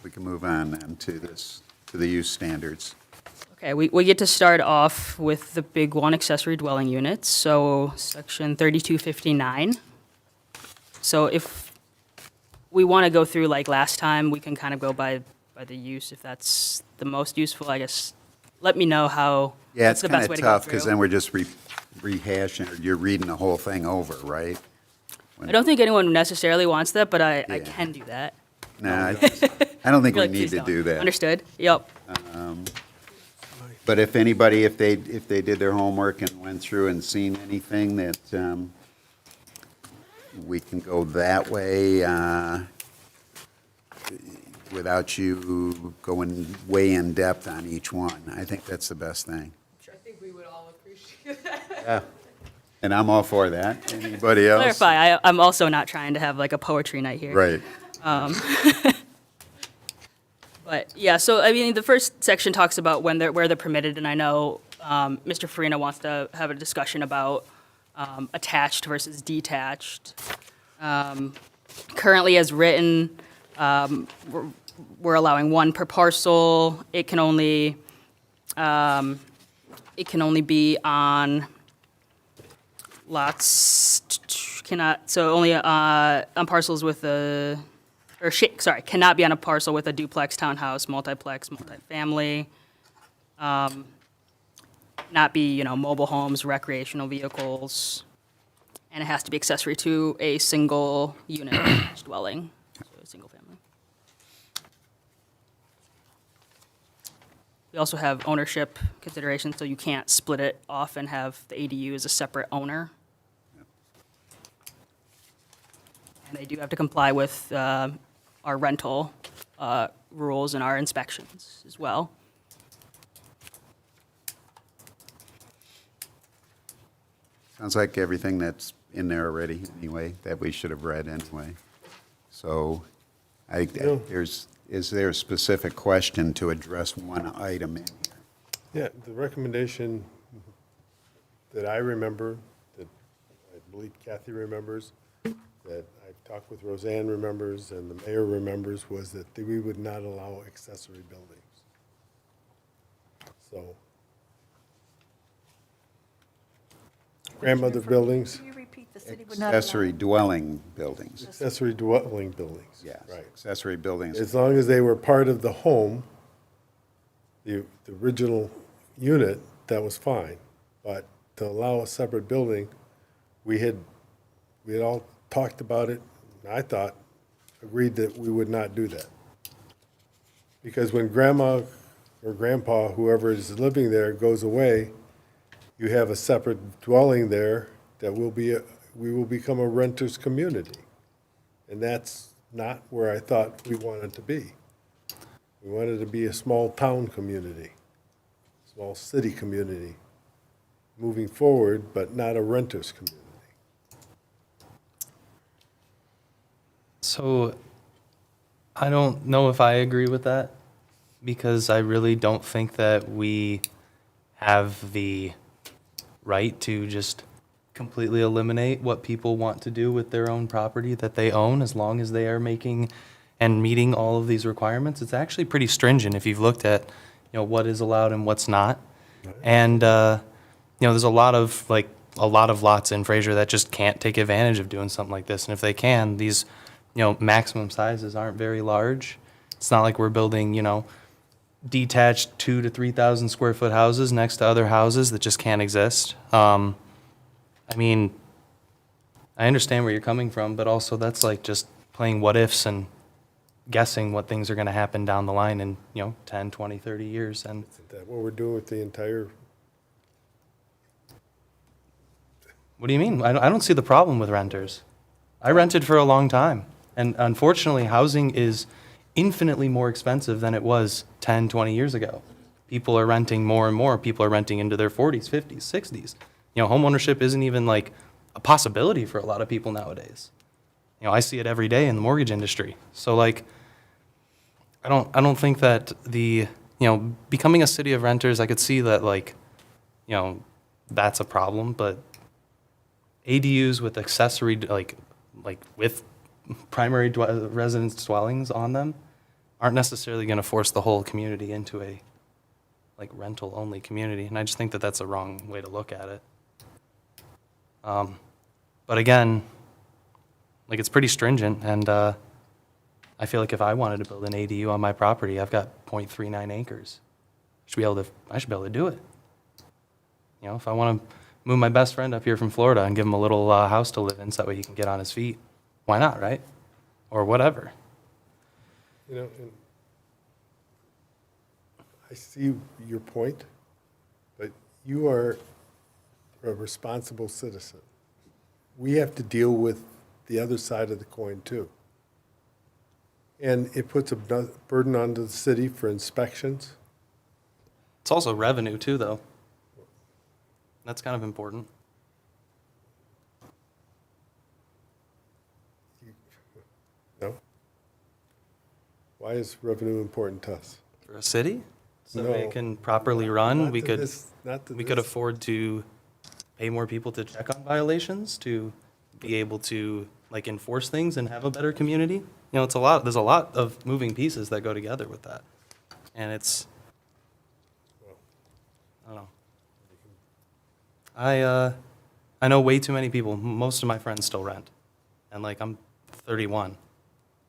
We can move on then to the use standards. Okay, we get to start off with the big one, accessory dwelling units, so section 3259. So if we want to go through like last time, we can kind of go by the use, if that's the most useful, I guess. Let me know how, Yeah, what's it's the kind best of way to go tough, because through. then we're just rehashing, or you're reading the whole thing over, right? I don't think anyone necessarily wants that, but I Yeah. can do that. Nah, I don't think we Really, need please to don't. do that. Understood, yep. But if anybody, if they did their homework and went through and seen anything that we can go that way without you going way in depth on each one. I think that's the best thing. I think we would all appreciate that. Yeah. And I'm all for that. Anybody else? Clarify, I'm also not trying to have like a poetry night here. Right. But, yeah, so, I mean, the first section talks about where they're permitted, and I know Mr. Farina wants to have a discussion about attached versus detached. Currently, as written, we're allowing one per parcel. It can only be on lots, only on parcels with cannot be on a parcel with a duplex, townhouse, multiplex, multifamily. Not be, mobile homes, recreational vehicles. And it has to be accessory to a single unit dwelling, so a single family. We also have ownership considerations, so you can't split it off and have the ADU as a separate owner. And they do have to comply with our rental rules and our inspections as well. Sounds like everything that's in there already, anyway, that we should have read anyway. So, is there a specific question to address one item in here? Yeah, the recommendation that I remember, that I believe Kathy remembers, that I've talked with Roseanne remembers, and the mayor remembers, was that we would not allow accessory buildings. So, grandmother buildings, Can you repeat the city would not allow? Accessory dwelling buildings. accessory dwelling buildings. Yes. Right. Accessory buildings. As long as they were part of the home, the original unit, that was fine. But to allow a separate building, we had all talked about it, and I thought, agreed that we would not do that. Because when grandma or grandpa, whoever is living there, goes away, you have a separate dwelling there that we will become a renter's community. And that's not where I thought we wanted to be. We wanted to be a small town community, small city community, moving forward, but not a renters community. So I don't know if I agree with that, because I really don't think that we have the right to just completely eliminate what people want to do with their own property that they own, as long as they are making and meeting all of these requirements. It's actually pretty stringent if you've looked at, what is allowed and what's not. And, there's a lot of lots in Fraser that just can't take advantage of doing something like this. And if they can, these, maximum sizes aren't very large. It's not like we're building, detached 2,000 to 3,000 square foot houses next to other houses that just can't exist. I mean, I understand where you're coming from, but also that's like just playing what ifs and guessing what things are going to happen down the line in, 10, 20, 30 years. And Isn't that what we're doing with the entire, what do you mean? I don't see the problem with renters. I rented for a long time. And unfortunately, housing is infinitely more expensive than it was 10, 20 years ago. People are renting more and more. People are renting into their 40s, 50s, 60s. Homeownership isn't even like a possibility for a lot of people nowadays. I see it every day in the mortgage industry. So like, I don't think that becoming a city of renters, I could see that like, that's a problem, but ADUs with accessory, like with primary residence dwellings on them aren't necessarily going to force the whole community into a like rental only community. And I just think that that's a wrong way to look at it. But again, like it's pretty stringent, and I feel like if I wanted to build an ADU on my property, I've got 0.39 acres. I should be able to do it. If I want to move my best friend up here from Florida and give him a little house to live in so that way he can get on his feet, why not, right? Or whatever. and I see your point, but you are a responsible citizen. We have to deal with the other side of the coin too. And it puts a burden onto the city for inspections. It's also revenue too, though. That's kind of important. No? Why is revenue important to us? For a city, so that No. it can properly run, Not we to could this- not to we could this. afford to pay more people to check on violations, to be able to like enforce things and have a better community. It's a lot. There's a lot of moving pieces that go together with that, and it's. I don't know. I know way too many people. Most of my friends still rent, and like I'm 31.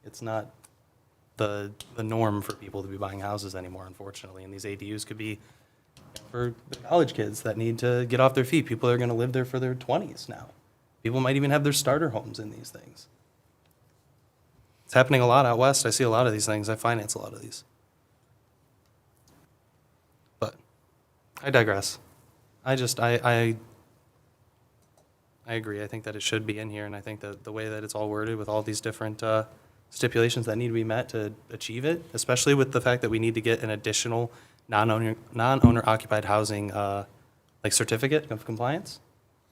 It's not the norm for people to be buying houses anymore, unfortunately. And these ADUs could be for the college kids that need to get off their feet. People are going to live there for their 20s now. People might even have their starter homes in these things. It's happening a lot out west. I see a lot of these things. I finance a lot of these. But I digress. I agree. I think that it should be in here, and I think that the way that it's all worded with all these different stipulations that need to be met to achieve it, especially with the fact that we need to get an additional non-owner occupied housing like certificate of compliance.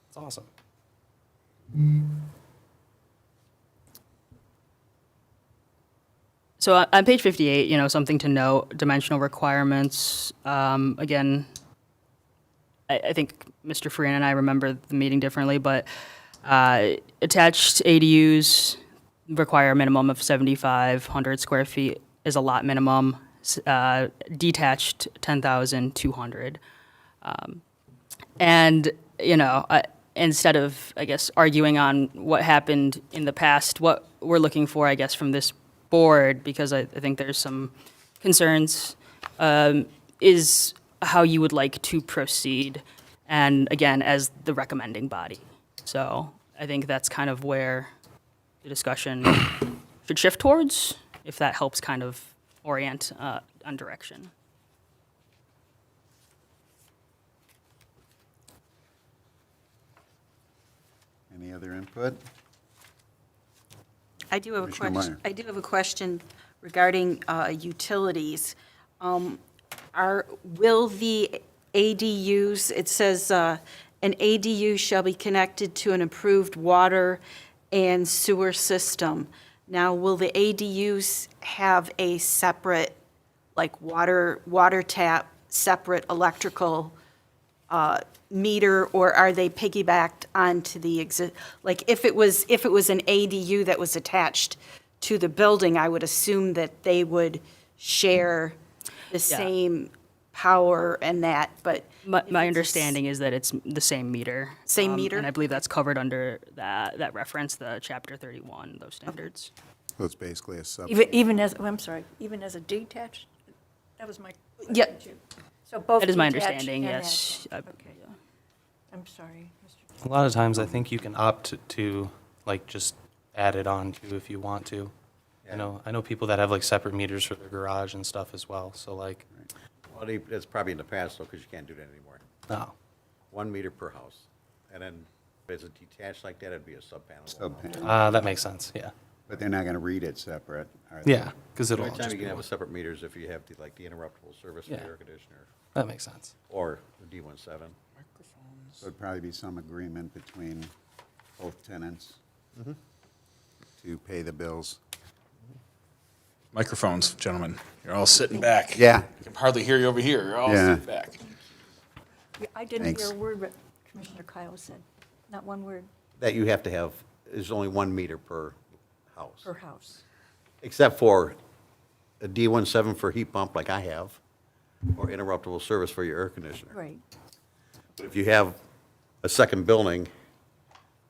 It's awesome. So on page 58, something to note, dimensional requirements. Again, I think Mr. Freeman and I remember the meeting differently, but attached ADUs require a minimum of 7,500 square feet is a lot minimum. Detached, 10,200. And, instead of, I guess, arguing on what happened in the past, what we're looking for, I guess, from this board, because I think there's some concerns, is how you would like to proceed, and again, as the recommending body. So I think that's kind of where the discussion should shift towards, if that helps kind of orient on direction. Any other input? I do have a Commissioner question. Meyer. I do have a question regarding utilities. Will the ADUs, it says an ADU shall be connected to an approved water and sewer system. Now, will the ADUs have a separate, like water tap, separate electrical meter, or are they piggybacked onto the like, if it was an ADU that was attached to the building, I would assume that they would share the same power and that, but. My understanding is that it's the same meter. Same meter? And I believe that's covered under that reference, the Chapter 31, those standards. So it's basically a sub. Even as, I'm sorry, even as a detached? That was my Yeah. question, too. So both That is my detached understanding, and yes. as- Okay. I'm sorry, Mr. A lot of times, I think you can opt to, like, just add it on to if you want to. I know people that have, like, separate meters for their garage and stuff as well, so, like, Well, it's probably in the past, though, because you can't do that anymore. no. 1 meter per house. And then if it's detached like that, it'd be a sub-panel. Sub-panel. That makes sense, yeah. But they're not going to read it separate, are they? Yeah, because The it'll only time just you be can have a one. separate meter is if you have the interruptible service for the Yeah. air conditioner, That makes sense. or the D17. So it'd probably be some agreement between both tenants to pay the bills. Microphones, gentlemen. You're all sitting back. Yeah. I can hardly hear you over here. You're all Yeah. sitting back. Yeah, I didn't Thanks. hear a word what Commissioner Kyle said, not one word That you have to have, there's only 1 meter per house. per house. Except for a D17 for heat pump like I have, or interruptible service for your air conditioner. Right. But if you have a second building,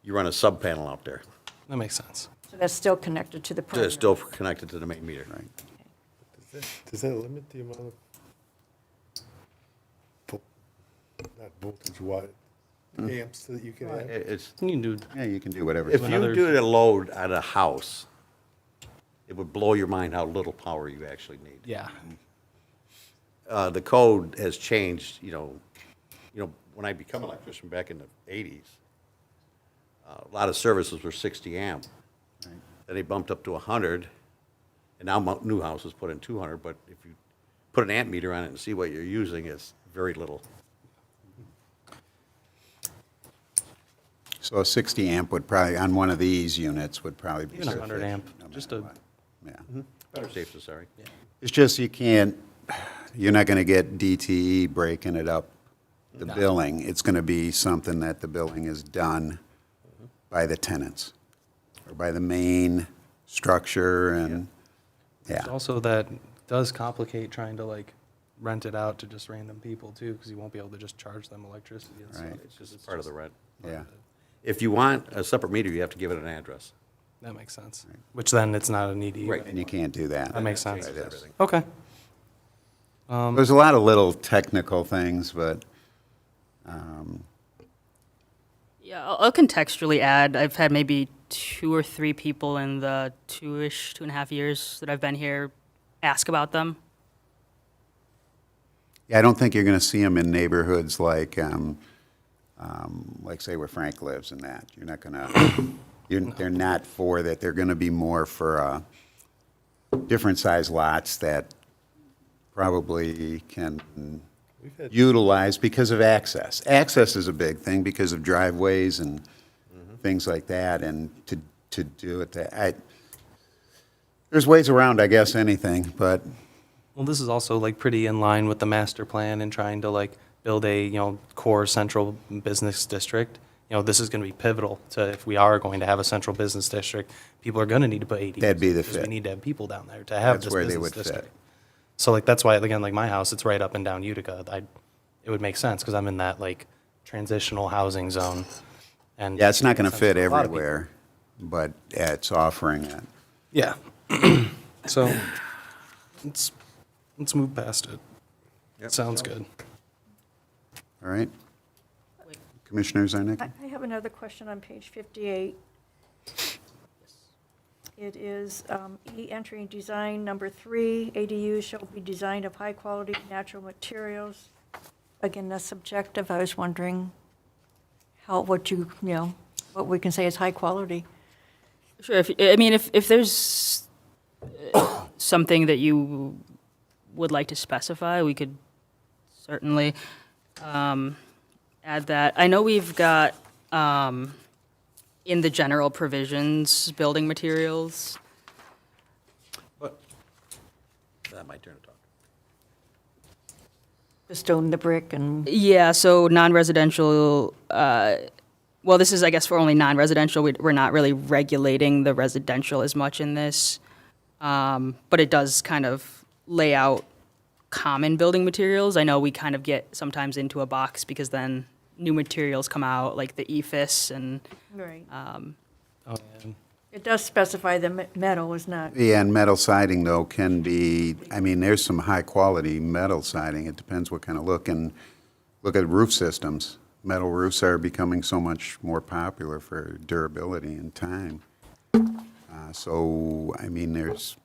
you run a sub-panel out there. That makes sense. So that's still connected to the primary. It's still connected to the main meter. Right. Does that limit the amount of, not voltage, watt, amps that you can have? It's, You can do, Yeah, you can do whatever. if Another- you do the load at a house, it would blow your mind how little power you actually need. yeah. The code has changed, when I become an electrician back in the 80s, a lot of services were 60 amp. Then they bumped up to 100, and now new houses put in 200, but if you put an amp meter on it and see what you're using, it's very little. So a 60 amp would probably, on one of these units, would probably be Even a 100 sufficient, amp, no just matter a- what. Yeah. Better safe than sorry. It's just you can't, you're not going to get DTE breaking it up, the billing. It's going to be something that the billing is done by the tenants, or by the main structure, and, yeah. Also, that does complicate trying to, like, rent it out to just random people, too, because you won't be able to just charge them electricity and stuff. Right. It's just part of the rent. Yeah. If you want a separate meter, you have to give it an address. That makes sense. Which then it's not an ED. Right. And you can't do that. That makes sense. Changes everything. Okay. There's a lot of little technical things, but, Yeah, I'll contextually add, I've had maybe 2 or 3 people in the 2.5 years that I've been here ask about them. yeah, I don't think you're going to see them in neighborhoods like say where Frank lives and that. You're not going to, they're not for that. They're going to be more for different size lots that probably can We've had, utilize because of access. Access is a big thing because of driveways and things like that, and to do it that, there's ways around, I guess, anything, but Well, this is also, like, pretty in line with the master plan and trying to, like, build a, core central business district. This is going to be pivotal to if we are going to have a central business district. People are going to need to put ADUs. That'd be the because we fit. need to have people down there to have That's this where they business would fit. district. So, like, that's why, again, like my house, it's right up and down Utica. It would make sense because I'm in that, like, transitional housing zone. And yeah, it's not going to fit a lot of people. everywhere, but yeah, it's offering it. Yeah. So, let's move past it. Sounds good. All right? Commissioners, our next? I have another question on page 58. It is E, entering design number 3, ADUs shall be designed of high-quality natural materials. Again, that's subjective. I was wondering what we can say is high quality. Sure, if there's something that you would like to specify, we could certainly add that. I know we've got, in the general provisions, building materials. That my turn to talk. The stone, the brick, and Yeah, so non-residential, well, this is, I guess, for only non-residential. We're not really regulating the residential as much in this. But it does kind of lay out common building materials. I know we kind of get sometimes into a box because then new materials come out, like the EFIS and, right. Oh, yeah. It does specify the metal is not. Yeah, and metal siding, though, can be, I mean, there's some high-quality metal siding. It depends what kind of look, and look at roof systems. Metal roofs are becoming so much more popular for durability and time. So, I mean, there's,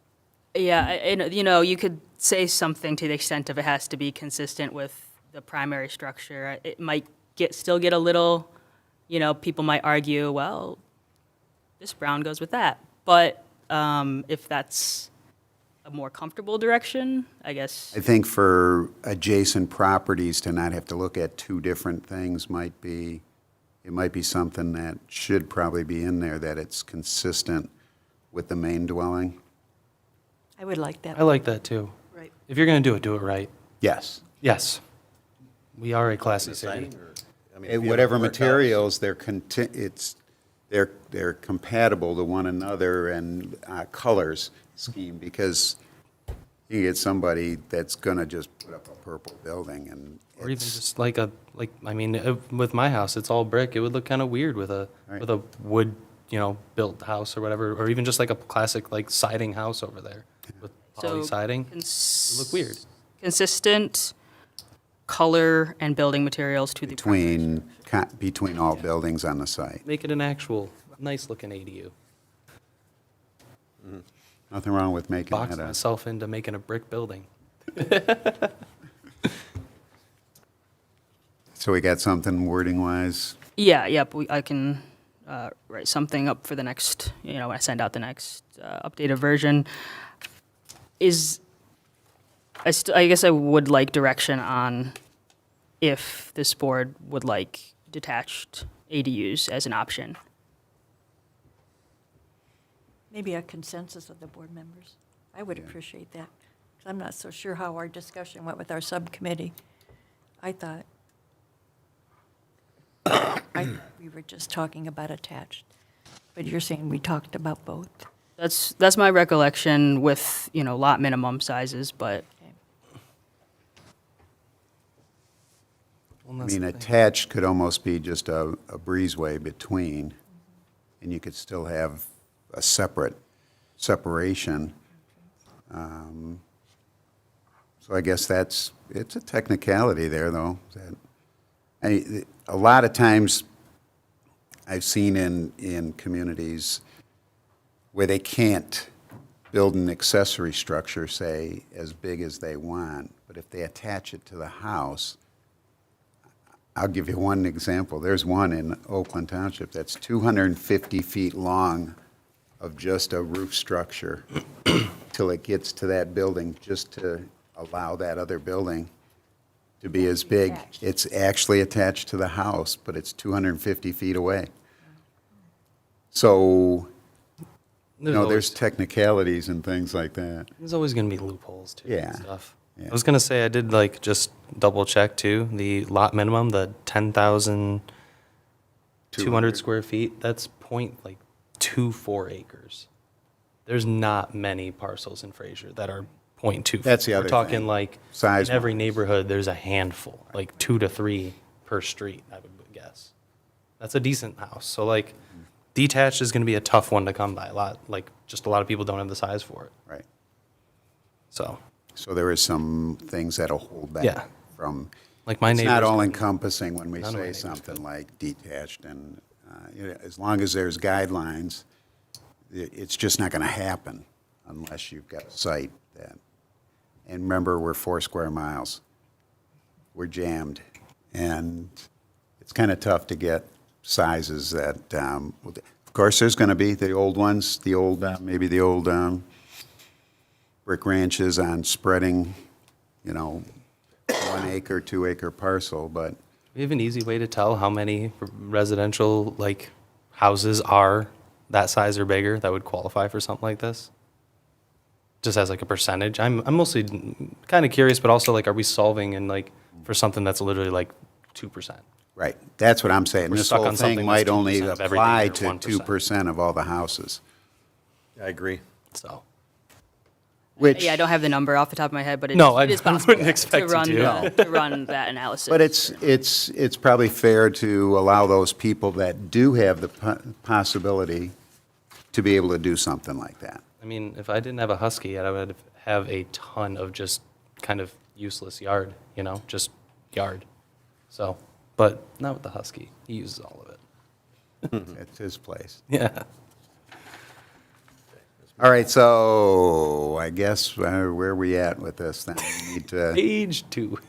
yeah, and, you could say something to the extent of it has to be consistent with the primary structure. It might still get a little, people might argue, well, this brown goes with that. But if that's a more comfortable direction, I guess. I think for adjacent properties to not have to look at two different things might be, it might be something that should probably be in there, that it's consistent with the main dwelling. I would like that. I like that too. Right. If you're going to do it right. Yes. Yes. We are a classy city. Siding, or, I mean, if you have a Whatever brick house- materials, they're compatible to one another, and colors scheme, because you get somebody that's gonna just put up a purple building, and Or even it's, just with my house, it's all brick. It would look kind of weird with a Right. wood, built house or whatever, or even just like a classic like siding house over there with poly siding. It would look weird. Consistent color and building materials to the primary between all buildings on the site. Make it an actual nice looking ADU. Nothing wrong with making Box that a, myself into making a brick building. so we got something wording-wise? Yeah, yep, I can write something up for the next, when I send out the next updated version. I guess I would like direction on if this board would like detached ADUs as an option. Maybe a consensus of the board members. I would appreciate that. 'Cause I'm not so sure how our discussion went with our subcommittee. I thought we were just talking about attached, but you're saying we talked about both. That's my recollection with, lot minimum sizes, but Okay. Well, I that's mean, the thing. attached could almost be just a breezeway between, and you could still have a separation. So I guess it's a technicality there, though. A lot of times, I've seen in communities where they can't build an accessory structure, say, as big as they want, but if they attach it to the house, I'll give you one example. There's one in Oakland Township that's 250 feet long of just a roof structure till it gets to that building, just to allow that other building to be as big. Attached. It's actually attached to the house, but it's 250 feet away. So, there's always- technicalities and things like that. There's always going to be loopholes too Yeah. and stuff. Yeah. I was going to say I did just double check too. The lot minimum, the 10,200 square feet, that's 0.24 acres. There's not many parcels in Fraser that are 0.24. That's the other We're talking thing. like Size in every wise. neighborhood there's a handful, like 2 to 3 per street, I would guess. That's a decent house. So detached is going to be a tough one to come by. Just a lot of people don't have the size for it. Right. So, So there is some things that'll hold back Yeah. from, like my it's neighbors. not all encompassing when we None of my say neighbors something could. like detached, and as long as there's guidelines, it's just not going to happen unless you've got a site that, and remember, we're 4 square miles. We're jammed, and it's kind of tough to get sizes that, of course, there's going to be the old ones, maybe the old brick ranches on spreading, 1 acre, 2 acre parcel, but we have an easy way to tell how many residential, like, houses are that size or bigger that would qualify for something like this? Just as like a percentage? I'm mostly kind of curious, but also like, are we solving in like, for something that's literally like 2%? Right, that's what I'm saying. We're This stuck whole on something thing that's might only 2% of everything apply or to 1%. 2% of all the houses, I agree. So, which... Yeah, I don't have the number off the top of my head, but No, it is I possible wouldn't expect you to run that analysis. But it's probably fair to allow those people that do have the possibility to be able to do something like that. I mean, if I didn't have a husky, I would have a ton of just kind of useless yard, you know, just yard. So, but not with the husky. He uses all of it. It's his place. Yeah. All right, so I guess where are we at with this then? We need to, Page 2.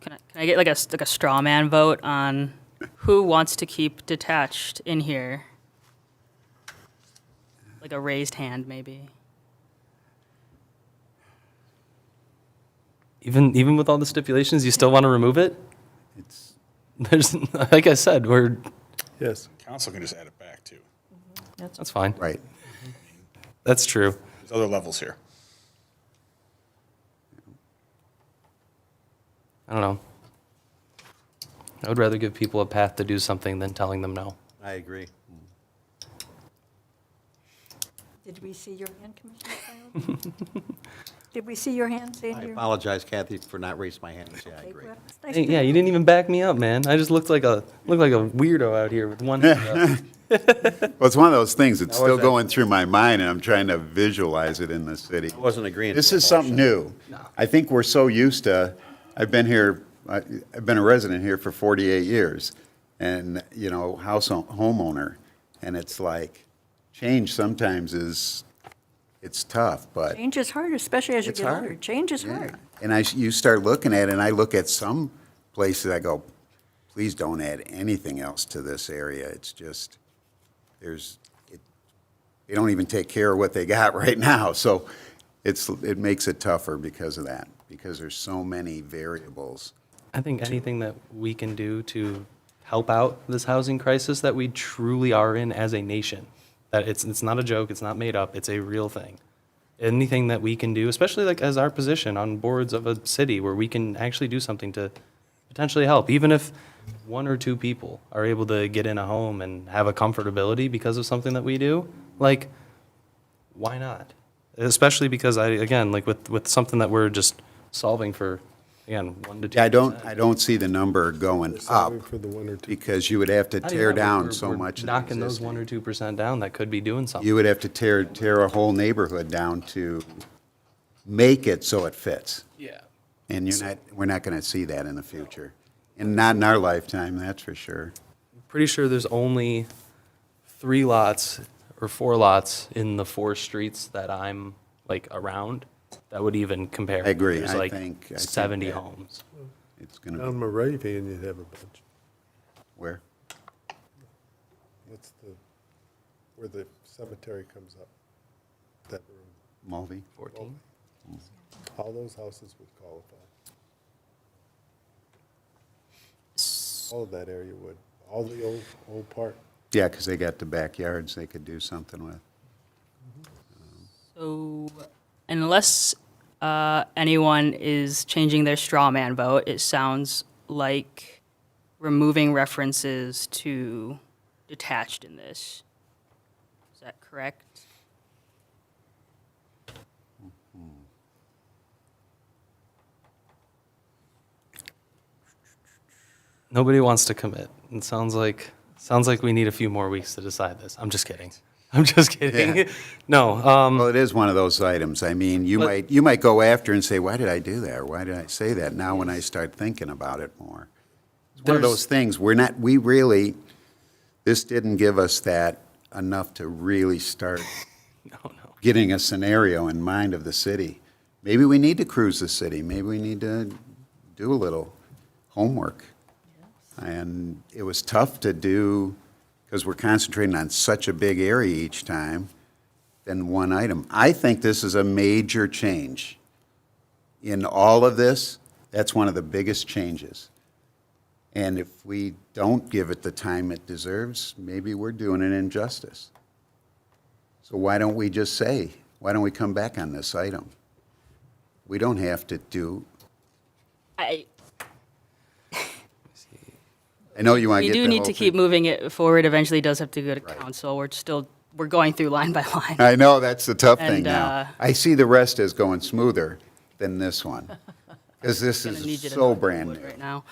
Can I get like a straw man vote on who wants to keep detached in here? Like a raised hand, maybe. Even with all the stipulations, you still want to remove it? it's, There's, like I said, Yes. Council can just add it back, too. that's fine. right. That's true. There's other levels here. I don't know. I would rather give people a path to do something than telling them no. I agree. Did we see your hand, Commissioner Feiler? Did we see your hand, I Sandy? apologize, Kathy, for not raising my hand. Yeah, I Okay, agree. well, it's nice Hey, to yeah, know. you didn't even back me up, man. I just looked like a weirdo out here with one hand up. Well, it's one of those things, it's How was still that? going through my mind, and I'm trying to visualize it in the city. I wasn't agreeing. This to the is something motion. new. I think we're so used to, I've been a resident here for 48 years, and, you know, homeowner, and it's like, change sometimes it's tough, but. Change is hard, especially as you It's get hard. older. Change is Yeah. hard. And you start looking at it, and I look at some places, I go, please don't add anything else to this area. It's just, they don't even take care of what they got right now. So it makes it tougher because of that, because there's so many variables. I think anything that we can do to help out this housing crisis that we truly are in as a nation, that it's not a joke, it's not made up, it's a real thing. Anything that we can do, especially like as our position on boards of a city where we can actually do something to potentially help, even if one or two people are able to get in a home and have a comfortability because of something that we do, like, why not? Especially because again, like with something that we're just solving for, again, 1 to 2%. Yeah, I don't see the number going up, Solving for the 1 or 2. because you would have to How do you tear know? down We're- so we're much of the knocking those existing. 1 or 2% down that could be doing something. You would have to tear a whole neighborhood down to make it so it fits. Yeah. And we're not going to see that in the future. And not in our lifetime, that's for sure. Pretty sure there's only 3 lots or 4 lots in the 4 streets that I'm like around that would even compare. I agree. There's I like think 70 that- homes. It's going to Down be, my right hand, you'd have a bunch. where? Where the cemetery comes up. That room. Mulvey? 14. All those houses would qualify. All of that area would. All the old park. Yeah, because they got the backyards they could do something with. So unless anyone is changing their straw man vote, it sounds like removing references to detached in this. Is that correct? Nobody wants to commit. It sounds like we need a few more weeks to decide this. I'm just kidding. I'm just kidding. Yeah. No, Well, it is one of those items. I mean, But- you might go after and say, why did I do that? Or why did I say that? Now, when I start thinking about it more. It's one of There's- those things, this didn't give us that enough to really start no. getting a scenario in mind of the city. Maybe we need to cruise the city. Maybe we need to do a little homework. And it was tough to do because we're concentrating on such a big area each time than one item. I think this is a major change. In all of this, that's one of the biggest changes. And if we don't give it the time it deserves, maybe we're doing an injustice. So why don't we just say, why don't we come back on this item? We don't have to do, I, I know you want to we get the do whole need to keep thing. moving it forward. Eventually it does have to go to Right. council. We're going through line by line. I know, that's the tough thing And, now. I see the rest as going smoother than this one, because this Gonna need you is to so knock on brand wood new. right now.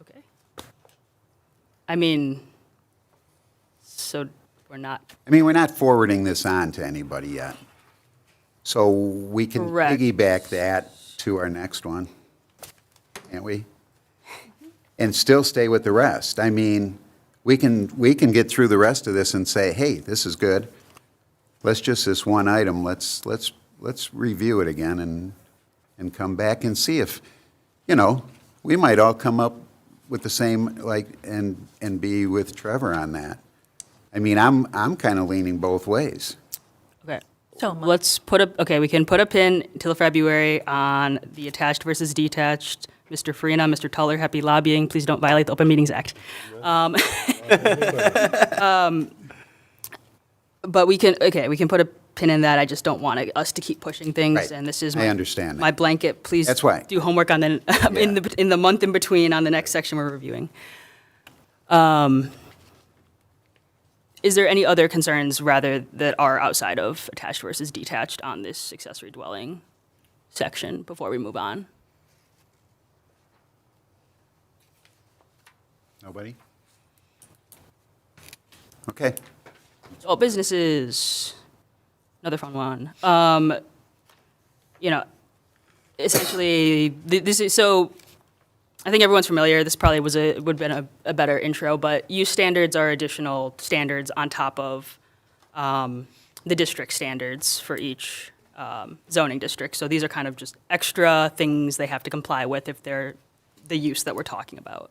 Okay. I mean, so we're not, I mean, we're not forwarding this on to anybody yet. So we can Correct. piggyback that to our next one, can't we? And still stay with the rest. I mean, we can get through the rest of this and say, hey, this is good. Let's just this one item, let's review it again and come back and see if, you know, we might all come up with the same, like, and be with Trevor on that. I mean, I'm kind of leaning both ways. okay. So am I. Let's we can put a pin till February on the attached versus detached. Mr. Farina, Mr. Tuller, happy lobbying. Please don't violate the Open Meetings Act. But we can put a pin in that. I just don't want us to keep pushing things. Right. And this is I understand that. my blanket. Please That's why. do homework on the, in the month in between on the next section we're reviewing. Is there any other concerns rather that are outside of attached versus detached on this accessory dwelling section before we move on? Nobody? Okay. All businesses, another fun one. You know, essentially, this is, so I think everyone's familiar. This probably would have been a better intro, but use standards are additional standards on top of the district standards for each zoning district. So these are kind of just extra things they have to comply with if they're the use that we're talking about.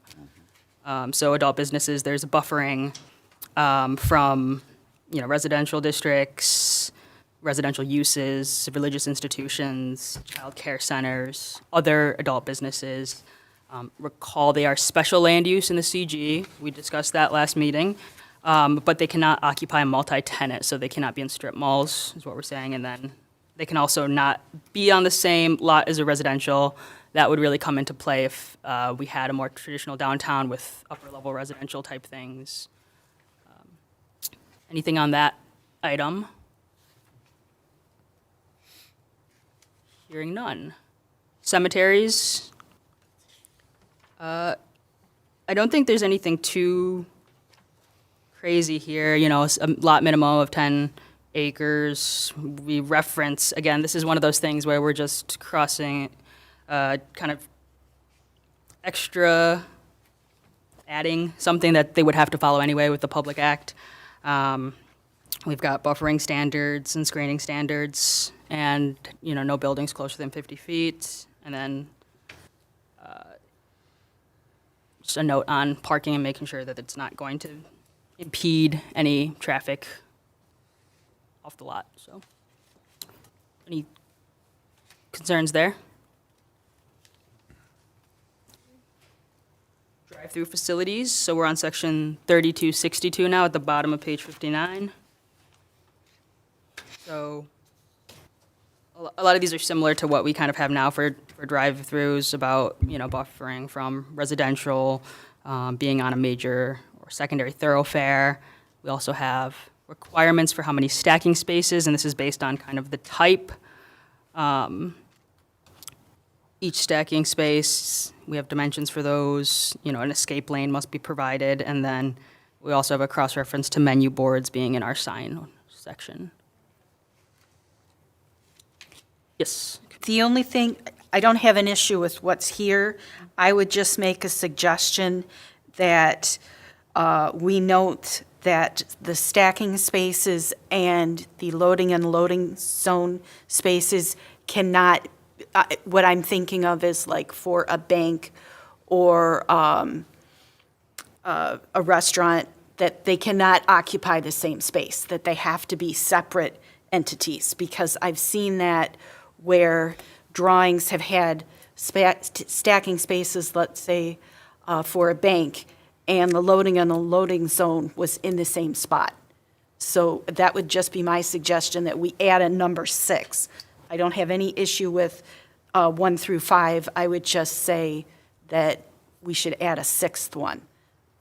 So adult businesses, there's buffering from, you know, residential districts, residential uses, religious institutions, child care centers, other adult businesses. Recall they are special land use in the CG. We discussed that last meeting. But they cannot occupy multi-tenant, so they cannot be in strip malls, is what we're saying. And then they can also not be on the same lot as a residential. That would really come into play if we had a more traditional downtown with upper-level residential type things. Anything on that item? Hearing none. Cemeteries. I don't think there's anything too crazy here, you know, a lot minimum of 10 acres. We reference, again, this is one of those things where we're just crossing kind of extra, adding something that they would have to follow anyway with the Public Act. We've got buffering standards and screening standards, and, you know, no buildings closer than 50 feet, and then just a note on parking and making sure that it's not going to impede any traffic off the lot, so. Any concerns there? Drive-through facilities, so we're on section 3262 now at the bottom of page 59. So a lot of these are similar to what we kind of have now for drive-throughs about, you know, buffering from residential, being on a major or secondary thoroughfare. We also have requirements for how many stacking spaces, and this is based on kind of the type. Each stacking space, we have dimensions for those, you know, an escape lane must be provided, and then we also have a cross-reference to menu boards being in our sign section. Yes. The only thing, I don't have an issue with what's here. I would just make a suggestion that we note that the stacking spaces and the loading and unloading zone spaces cannot, what I'm thinking of is like for a bank or a restaurant, that they cannot occupy the same space, that they have to be separate entities, because I've seen that where drawings have had stacking spaces, let's say, for a bank, and the loading and unloading zone was in the same spot. So that would just be my suggestion, that we add a number 6. I don't have any issue with 1 through 5. I would just say that we should add a 6th one,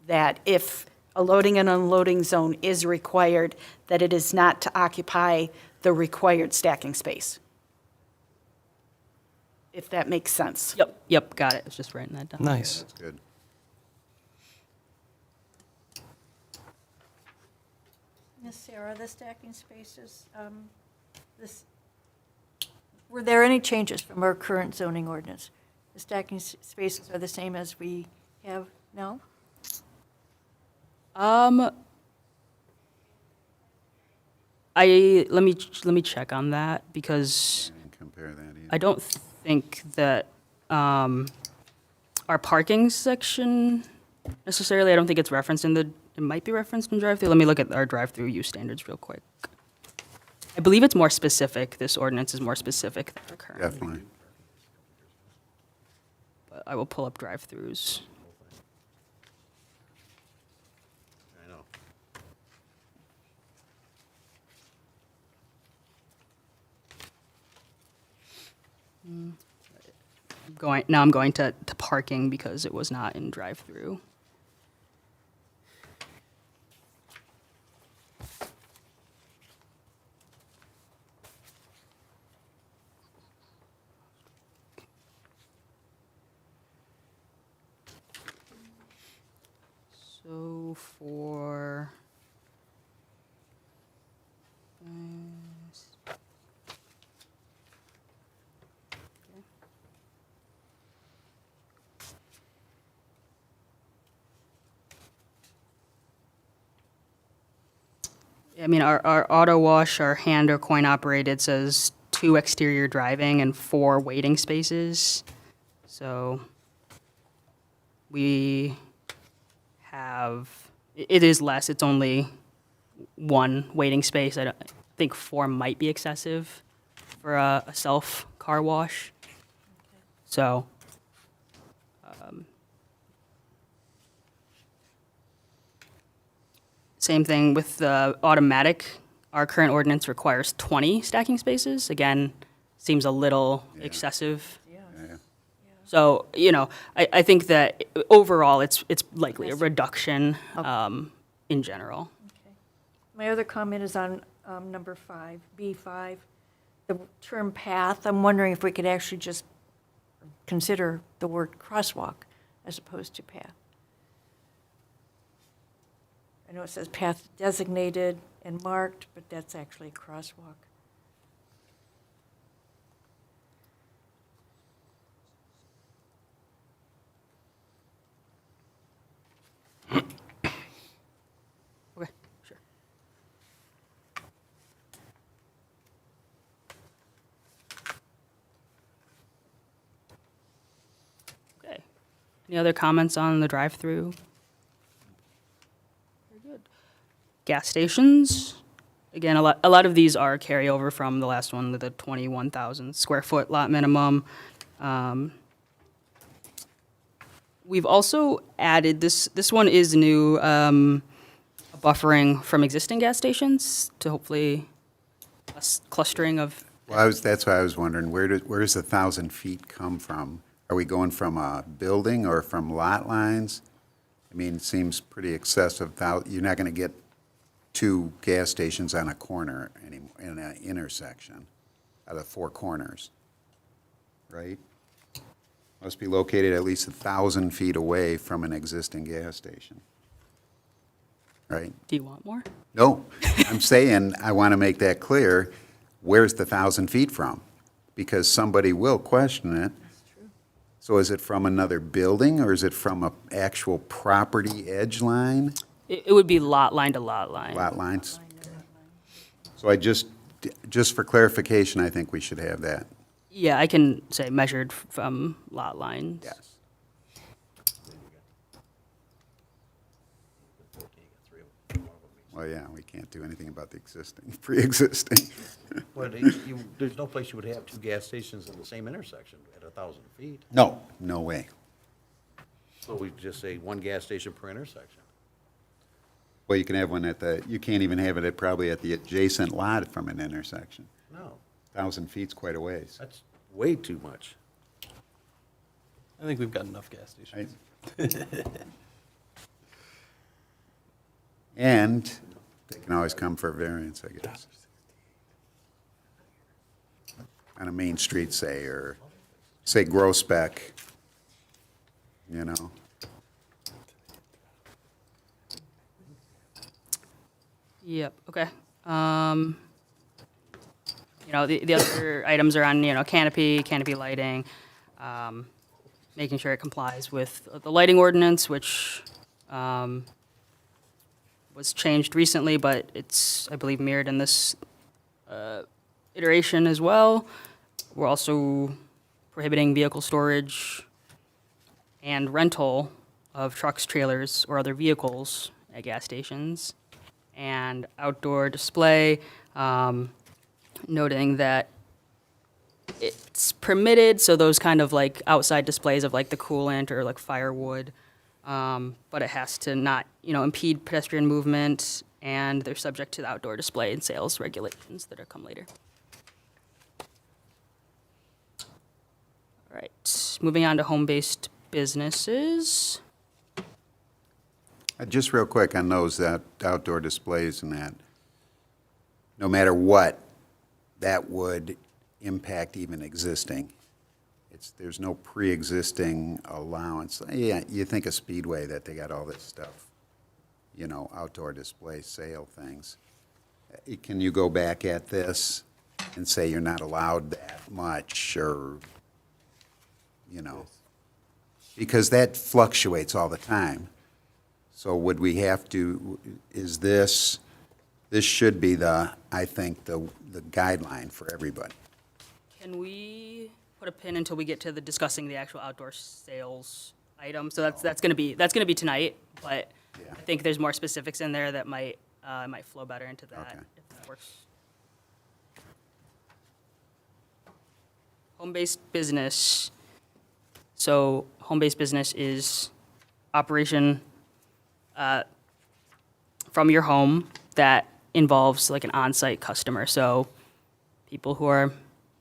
that if a loading and unloading zone is required, that it is not to occupy the required stacking space. If that makes sense. Yep, got it. I was just writing that down. Nice. That's good. Ms. Sarah, the stacking spaces, were there any changes from our current zoning ordinance? The stacking spaces are the same as we have now? Let me check on that because I didn't compare that either. I don't think that our parking section necessarily, I don't think it's referenced in it might be referenced in drive-through. Let me look at our drive-through use standards real quick. I believe it's more specific. This ordinance is more specific than our current. Definitely. But I will pull up drive-throughs. I know. I'm going to parking because it was not in drive-through. So for I mean, our auto wash, our hand or coin operated says 2 exterior driving and 4 waiting spaces. So we have, it is less, it's only 1 waiting space. I think 4 might be excessive for a self car wash. So, same thing with the automatic. Our current ordinance requires 20 stacking spaces. Again, seems a little excessive. Yeah. So, I think that overall, it's likely a reduction in general. Okay. My other comment is on number 5, B5, the term path. I'm wondering if we could actually just consider the word crosswalk as opposed to path. I know it says path designated and marked, but that's actually a crosswalk. Okay, sure. Okay. Any other comments on the drive-through? Very good. Gas stations. Again, a lot of these are carryover from the last one, the 21,000 square foot lot minimum. We've also added, this one is new, buffering from existing gas stations to hopefully less clustering of. Well, that's why I was wondering, where does 1,000 feet come from? Are we going from a building or from lot lines? I mean, it seems pretty excessive. You're not going to get 2 gas stations on a corner anymore, in an intersection, out of 4 corners, right? Must be located at least 1,000 feet away from an existing gas station, right? Do you want more? No, I'm saying, I want to make that clear, where's the 1,000 feet from? Because somebody will question it. So is it from another building, or is it from an actual property edge line? It would be lot line to lot line. Lot lines? So just for clarification, I think we should have that. Yeah, I can say measured from lot lines. Yes. Well, Oh, yeah, we can't do anything about the existing, pre-existing. Well, there's no place you would have two gas stations in the same intersection at 1,000 feet. No, no way. So we just say one gas station per intersection. Well, you can have one you can't even have it probably at the adjacent lot from an intersection. No, 1,000 feet's quite a ways. that's way too much. I think we've got enough gas stations. And they can always come for a variance, I guess. On a main street, say, or say Groesbeck, you know. Yep, okay. The other items are on, canopy lighting, making sure it complies with the lighting ordinance, which was changed recently, but it's, I believe, mirrored in this iteration as well. We're also prohibiting vehicle storage and rental of trucks, trailers, or other vehicles at gas stations, and outdoor display, noting that it's permitted, so those kind of like outside displays of like the coolant or like firewood, but it has to not, impede pedestrian movement, and they're subject to the outdoor display and sales regulations that are come later. All right, moving on to home-based businesses. Just real quick on those, that outdoor displays and that, no matter what, that would impact even existing. There's no pre-existing allowance. Yeah, you think of Speedway, that they got all this stuff, outdoor display sale things. Can you go back at this and say you're not allowed that much, or, because that fluctuates all the time. So would we have to, this should be I think, the guideline for everybody. Can we put a pin until we get to discussing the actual outdoor sales item? So that's gonna be tonight, but Yeah. I think there's more specifics in there that might flow better into that, Okay. if that works. Home-based business. So home-based business is operation from your home that involves like an on-site customer. So people who are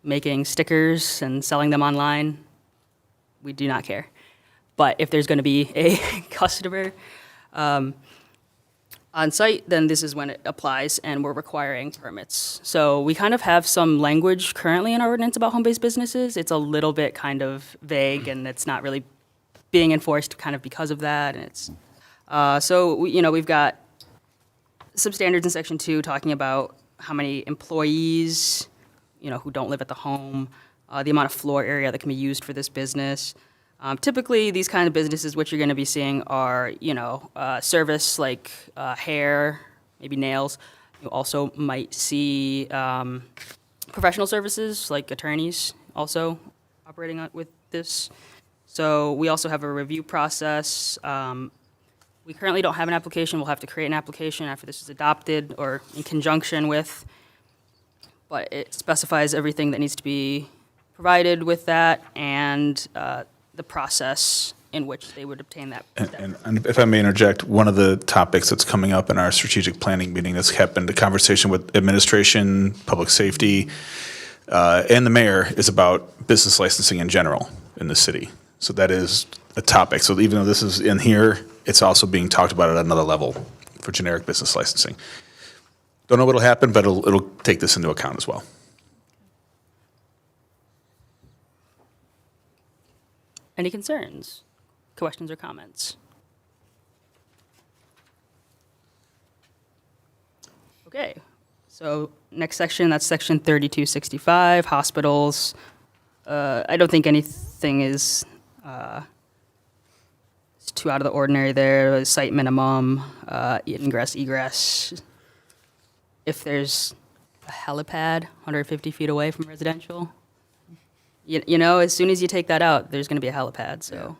making stickers and selling them online, we do not care. But if there's going to be a customer on site, then this is when it applies, and we're requiring permits. So we kind of have some language currently in our ordinance about home-based businesses. It's a little bit kind of vague, and it's not really being enforced kind of because of that. And it's we've got some standards in Section 2 talking about how many employees, who don't live at the home, the amount of floor area that can be used for this business. Typically, these kind of businesses, what you're going to be seeing are, service like hair, maybe nails. You also might see professional services like attorneys also operating with this. So we also have a review process. We currently don't have an application. We'll have to create an application after this is adopted or in conjunction with, but it specifies everything that needs to be provided with that and the process in which they would obtain that. And if I may interject, one of the topics that's coming up in our strategic planning meeting that's happened, a conversation with administration, public safety, and the mayor is about business licensing in general in the city. So that is a topic. So even though this is in here, it's also being talked about at another level for generic business licensing. Don't know what'll happen, but it'll take this into account as well. Any concerns, questions, or comments? Okay, so next section, that's section 3265, hospitals. I don't think anything is too out of the ordinary there. Site minimum, ingress, egress. If there's a helipad 150 feet away from residential, as soon as you take that out, there's going to be a helipad, so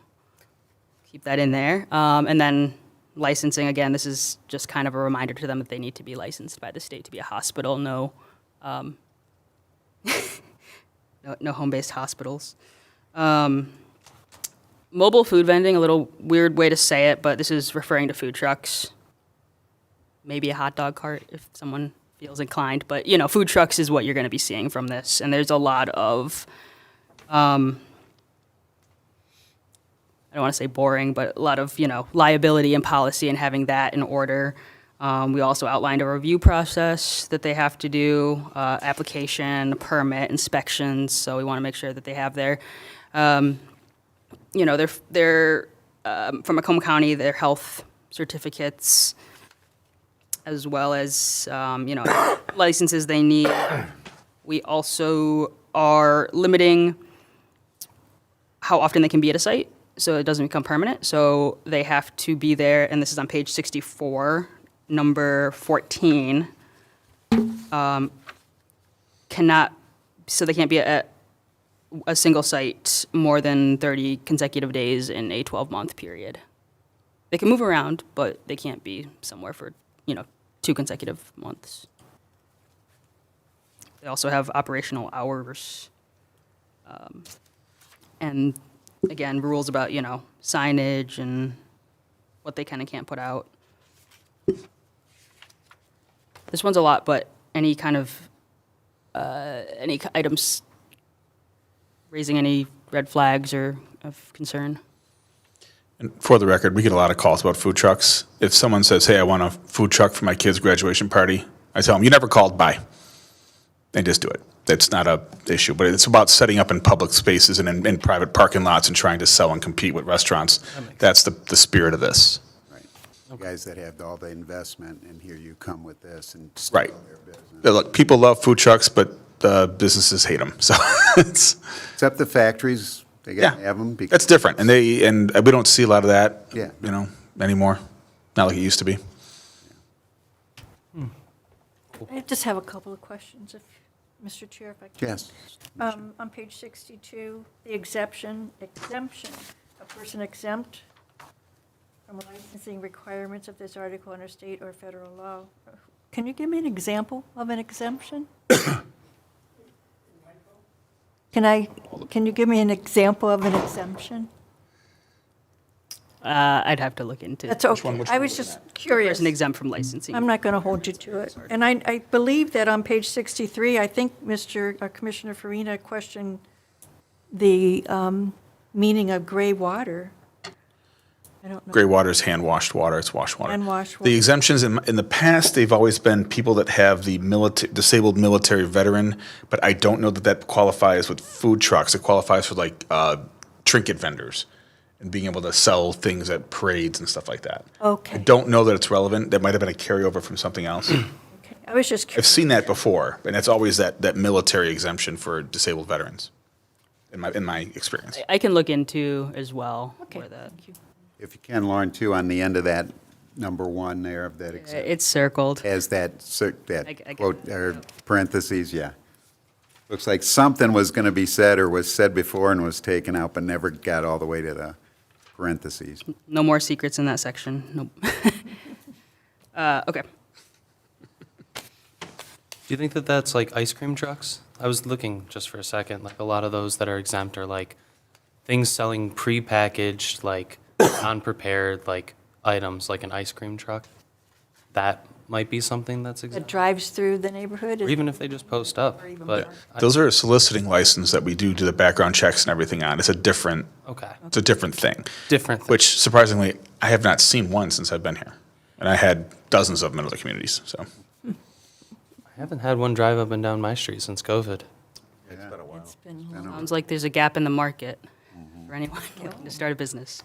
keep that in there. And then licensing, again, this is just kind of a reminder to them that they need to be licensed by the state to be a hospital, no, no home-based hospitals. Mobile food vending, a little weird way to say it, but this is referring to food trucks. Maybe a hot dog cart if someone feels inclined, but, food trucks is what you're going to be seeing from this. And there's a lot of, I don't want to say boring, but a lot of, liability and policy and having that in order. We also outlined a review process that they have to do, application, permit, inspections, so we want to make sure that they have their, they're from Macomb County, their health certificates, as well as, licenses they need. We also are limiting how often they can be at a site, so it doesn't become permanent. So they have to be there, and this is on page 64, number 14. So they can't be at a single site more than 30 consecutive days in a 12-month period. They can move around, but they can't be somewhere for, 2 consecutive months. They also have operational hours. And again, rules about, signage and what they can and can't put out. This one's a lot, but any kind of, any items raising any red flags or of concern? And for the record, we get a lot of calls about food trucks. If someone says, hey, I want a food truck for my kid's graduation party, I tell them, you never called, bye. They just do it. That's not a issue, but it's about setting up in public spaces and in private parking lots and trying to sell and compete with restaurants. That's the spirit of this. Right. You guys that have all the investment, and here you come with this and Right. steal their business. Look, people love food trucks, but businesses hate them. So it's, Except the factories, they gotta yeah, have them. because- that's different. And we don't see a lot of that, Yeah. anymore. Not like it used to be. I just have a couple of questions, if, Mr. Chair, if I can. Yes. On page 62, the exemption, a person exempt from licensing requirements of this article under state or federal law. Can you give me an example of an exemption? Can you give me an example of an exemption? I'd have to look into. That's okay. I was just curious. Person exempt from licensing. I'm not going to hold you to it. And I believe that on page 63, I think Commissioner Farina questioned the meaning of gray water. I don't know. Gray water is hand-washed water, it's wash water. Hand-washed water. The exemptions, in the past, they've always been people that have the disabled military veteran, but I don't know that qualifies with food trucks. It qualifies for like trinket vendors and being able to sell things at parades and stuff like that. Okay. I don't know that it's relevant. That might have been a carryover from something else. Okay. I was just I've curious. seen that before, and it's always that military exemption for disabled veterans, in my experience. I can look into as well. Okay, where that- thank you. If you can, Lauren, too, on the end of that number 1 there of that exemption, It's circled. has that I got quote, it. or parentheses, yeah. Looks like something was going to be said or was said before and was taken out, but never got all the way to the parentheses. No more secrets in that section. Nope. Okay. Do you think that that's like ice cream trucks? I was looking just for a second, like a lot of those that are exempt are like things selling pre-packaged, like unprepared, like items, like an ice cream truck. That might be something that's That exempt. drives through the neighborhood? Or even if they just post up, Or even but, more. Those are a soliciting license that we do the background checks and everything on. It's a different thing. Different thing. Which surprisingly, I have not seen one since I've been here. And I had dozens of them in other communities, so. I haven't had one drive up and down my street since COVID. It's been a while. It's been Sounds like there's a gap in the market for anyone looking to start a business.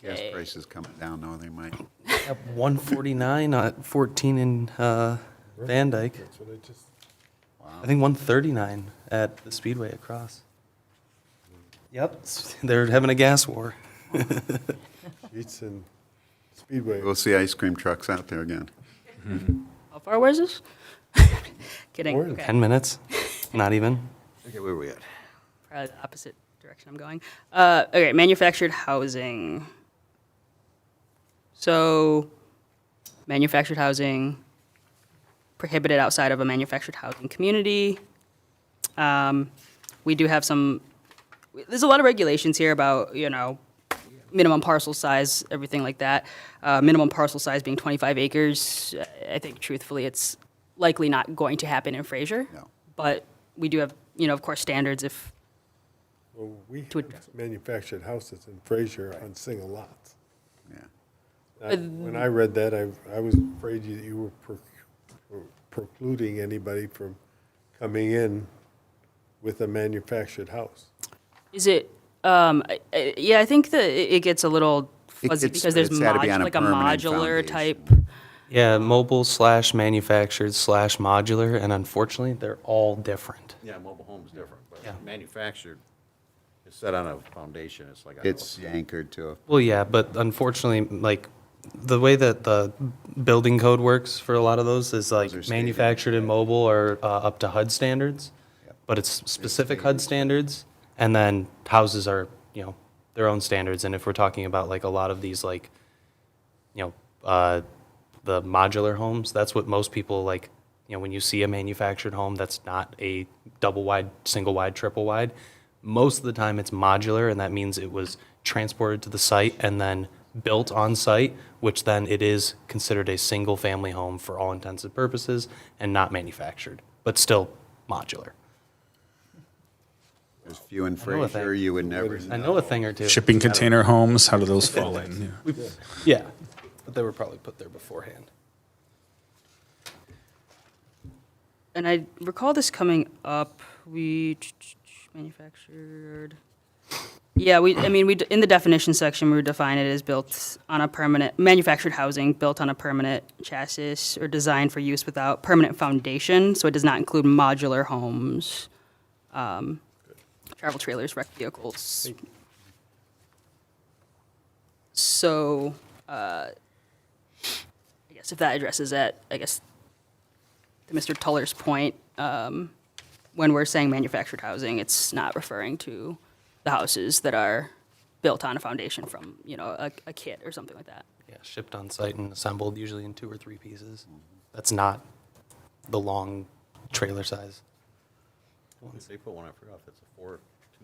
Gas prices coming down, though, they might. At 149 at 14 in Van Dyke. That's what I just, I think 139 at the Speedway across. Yep, they're having a gas war. Sheets and Speedway. We'll see ice cream trucks out there again. How far away is this? Kidding. More than Okay. 10 minutes, not even. Okay, where are we at? Probably the opposite direction. direction I'm going. Okay, manufactured housing. So, manufactured housing prohibited outside of a manufactured housing community. We do have there's a lot of regulations here about, minimum parcel size, everything like that. Minimum parcel size being 25 acres. I think truthfully, it's likely not going to happen in Fraser. No. But we do have, of course, standards if, Well, we To address have manufactured houses in Fraser on single lots. Yeah. When I read that, I was afraid you were precluding anybody from coming in with a manufactured house. is it, yeah, I think that it gets a little fuzzy because there's it's gotta be on a like a permanent modular foundation. type. Yeah, mobile / manufactured / modular, and unfortunately, they're all different. Yeah, mobile home's different, but Yeah. manufactured is set on a foundation, it's like a It's house. anchored to a, Well, yeah, but unfortunately, like, the way that the building code works for a lot of those is like Those are state manufactured and mobile are up to HUD standards, Yep. but it's specific HUD standards, and then houses are, their own standards, and if we're talking about like a lot of these like, the modular homes, that's what most people like, when you see a manufactured home that's not a double wide, single wide, triple wide, most of the time it's modular, and that means it was transported to the site and then built on site, which then it is considered a single family home for all intents and purposes and not manufactured, but still modular. there's few in I know a Fraser, thing. you would never I know a thing or two. Shipping container homes, how do those fall in? Yeah. Yeah, but they were probably put there beforehand. And I recall this coming up, manufactured. Yeah, in the definition section, we define it as built on a permanent, manufactured housing built on a permanent chassis or designed for use without permanent foundation, so it does not include modular homes, travel trailers, wrecked vehicles. So, I guess if that addresses that, I guess, to Mr. Tuller's point, when we're saying manufactured housing, it's not referring to the houses that are built on a foundation from, a kit or something like that. Yeah, shipped on site and assembled usually in 2 or 3 pieces. That's not the long trailer size. They put one, I forgot if it's a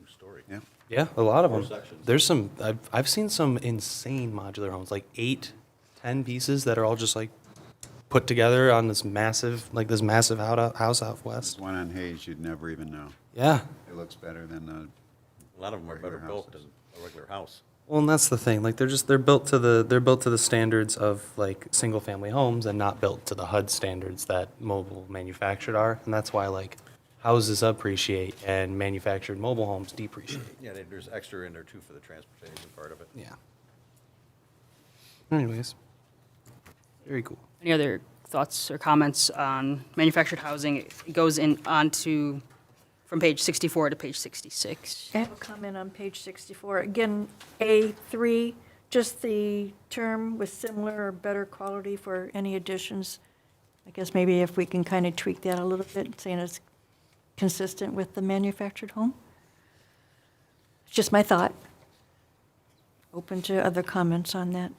2-story. yeah. Yeah, a lot of 4 them. sections. There's some, I've seen some insane modular homes, like 8, 10 pieces that are all just like put together on this massive house out west. There's one on Hayes you'd never even know. Yeah. It looks better than A lot of them are better Regular built than houses. a regular house. Well, and that's the thing. Like they're built to the standards of like single family homes and not built to the HUD standards that mobile manufactured are. And that's why like houses appreciate and manufactured mobile homes depreciate. Yeah, there's extra in there too for the transportation part of it. Yeah. Anyways, very cool. Any other thoughts or comments on manufactured housing? It goes from page 64 to page 66. I have a comment on page 64. Again, A3, just the term with similar or better quality for any additions. I guess maybe if we can kind of tweak that a little bit, saying it's consistent with the manufactured home. It's just my thought. Open to other comments on that.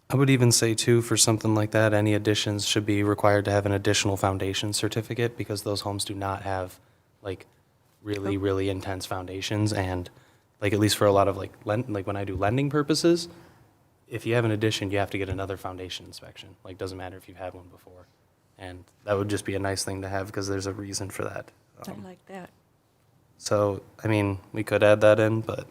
I would even say too, for something like that, any additions should be required to have an additional foundation certificate because those homes do not have like really, really intense foundations. And like, at least for a lot of like when I do lending purposes, if you have an addition, you have to get another foundation inspection. Like, doesn't matter if you've had one before. And that would just be a nice thing to have because there's a reason for that. I like that. So, I mean, we could add that in, but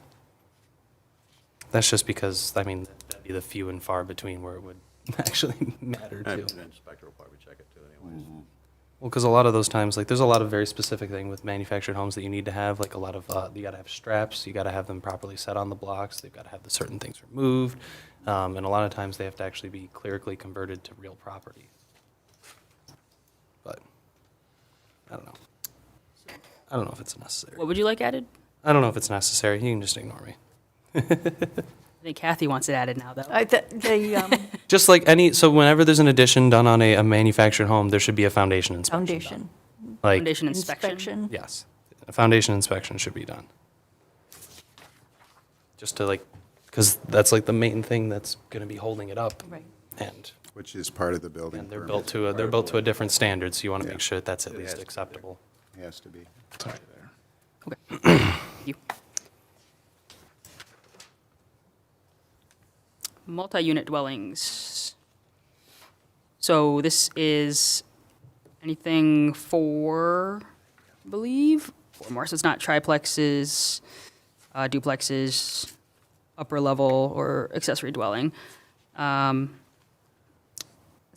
that's just because, I mean, that'd be the few and far between where it would actually matter And too. the inspector will probably check it too anyways. Well, because a lot of those times, like, there's a lot of very specific thing with manufactured homes that you need to have, like a lot of, you gotta have straps, you gotta have them properly set on the blocks, they've gotta have the certain things removed, and a lot of times they have to actually be clerically converted to real property. But, I don't know. I don't know if it's necessary. What would you like added? I don't know if it's necessary, you can just ignore me. I think Kathy wants it added now, though. Just like so whenever there's an addition done on a manufactured home, there should be a foundation inspection done. Foundation, Like, Foundation inspection. inspection. yes, a foundation inspection should be done. Just to because that's like the main thing that's going to be holding it up. Right. And Which is part of the building they're permit. built to a different standard, so you want to Yeah. make sure that that's at It least has to be. acceptable. Has to be. Sorry there. Thank you. Multi-unit dwellings. So this is anything for, I believe, 4 more. So it's not triplexes, duplexes, upper level, or accessory dwelling. So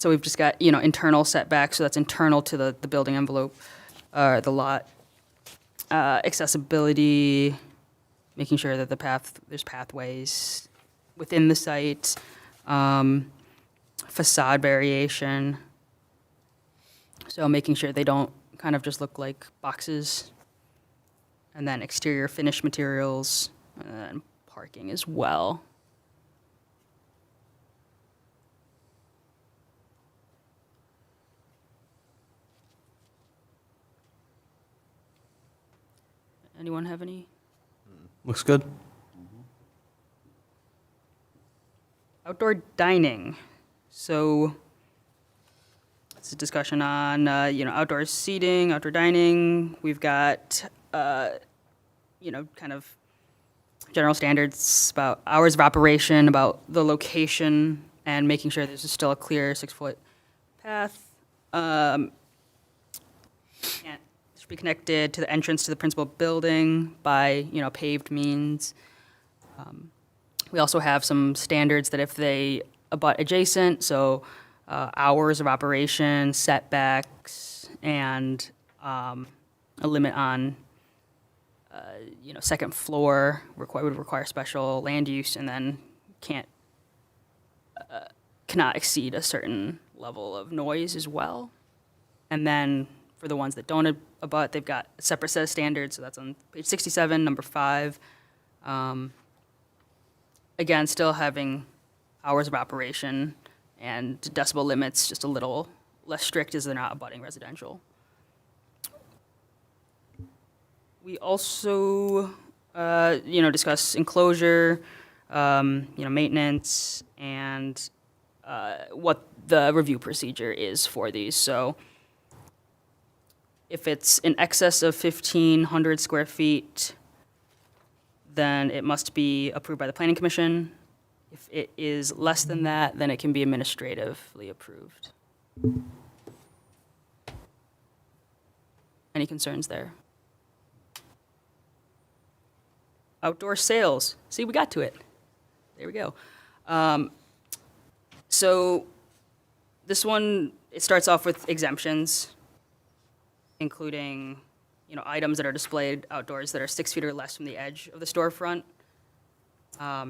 we've just got, internal setbacks, so that's internal to the building envelope, the lot. Accessibility, making sure that there's pathways within the site, facade variation. So making sure they don't kind of just look like boxes. And then exterior finish materials, and parking as well. Anyone have any? Looks good. Outdoor dining. So it's a discussion on, outdoor seating, outdoor dining. We've got, kind of general standards about hours of operation, about the location, and making sure there's still a clear 6-foot path. Can't should be connected to the entrance to the principal building by, paved means. We also have some standards that if they abut adjacent, so hours of operation, setbacks, and a limit on, second floor would require special land use, and then cannot exceed a certain level of noise as well. And then for the ones that don't abut, they've got a separate set of standards, so that's on page 67, number 5. Again, still having hours of operation and decibel limits just a little less strict as they're not abutting residential. We also, discuss enclosure, maintenance, and what the review procedure is for these. So if it's in excess of 1,500 square feet, then it must be approved by the Planning Commission. If it is less than that, then it can be administratively approved. Any concerns there? Outdoor sales. See, we got to it. There we go. So this one, it starts off with exemptions, including items that are displayed outdoors that are 6 feet or less from the edge of the storefront.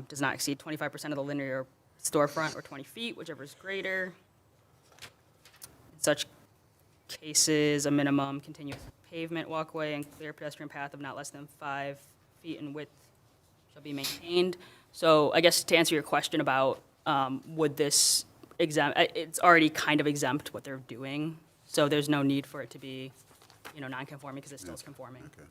Does not exceed 25% of the linear storefront or 20 feet, whichever is greater. In such cases, a minimum continuous pavement walkway and clear pedestrian path of not less than 5 feet in width shall be maintained. So I guess to answer your question about would this exempt, it's already kind of exempt what they're doing. So there's no need for it to be non-conforming because it still is conforming. Okay.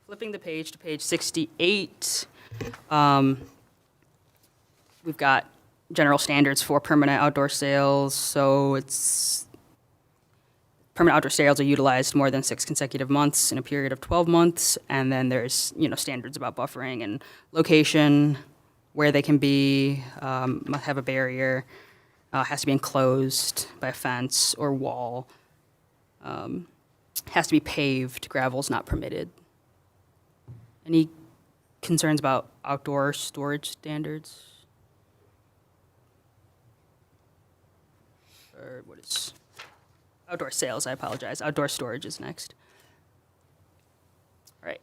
Flipping the page to page 68, we've got general standards for permanent outdoor sales. So it's permanent outdoor sales are utilized more than 6 consecutive months in a period of 12 months. And then there's, standards about buffering and location, where they can be, must have a barrier, has to be enclosed by a fence or wall, has to be paved, gravel's not permitted. Any concerns about outdoor storage standards? Or what is, outdoor sales, I apologize. Outdoor storage is next. All right.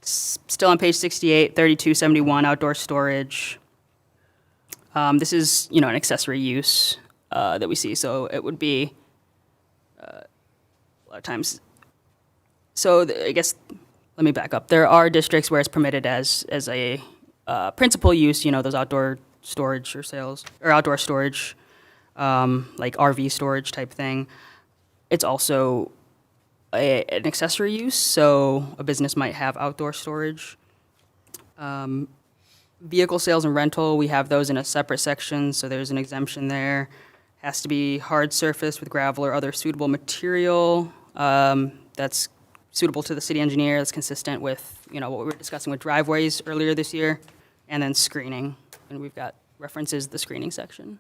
Still on page 68, 3271, outdoor storage. This is, an accessory use that we see, so it would be, a lot of times, so I guess let me back up. There are districts where it's permitted as a principal use, those outdoor storage or sales, or outdoor storage, like RV storage type thing. It's also an accessory use, so a business might have outdoor storage. Vehicle sales and rental, we have those in a separate section, so there's an exemption there. Has to be hard surface with gravel or other suitable material that's suitable to the city engineer, that's consistent with, what we were discussing with driveways earlier this year, and then screening. And we've got references to the screening section.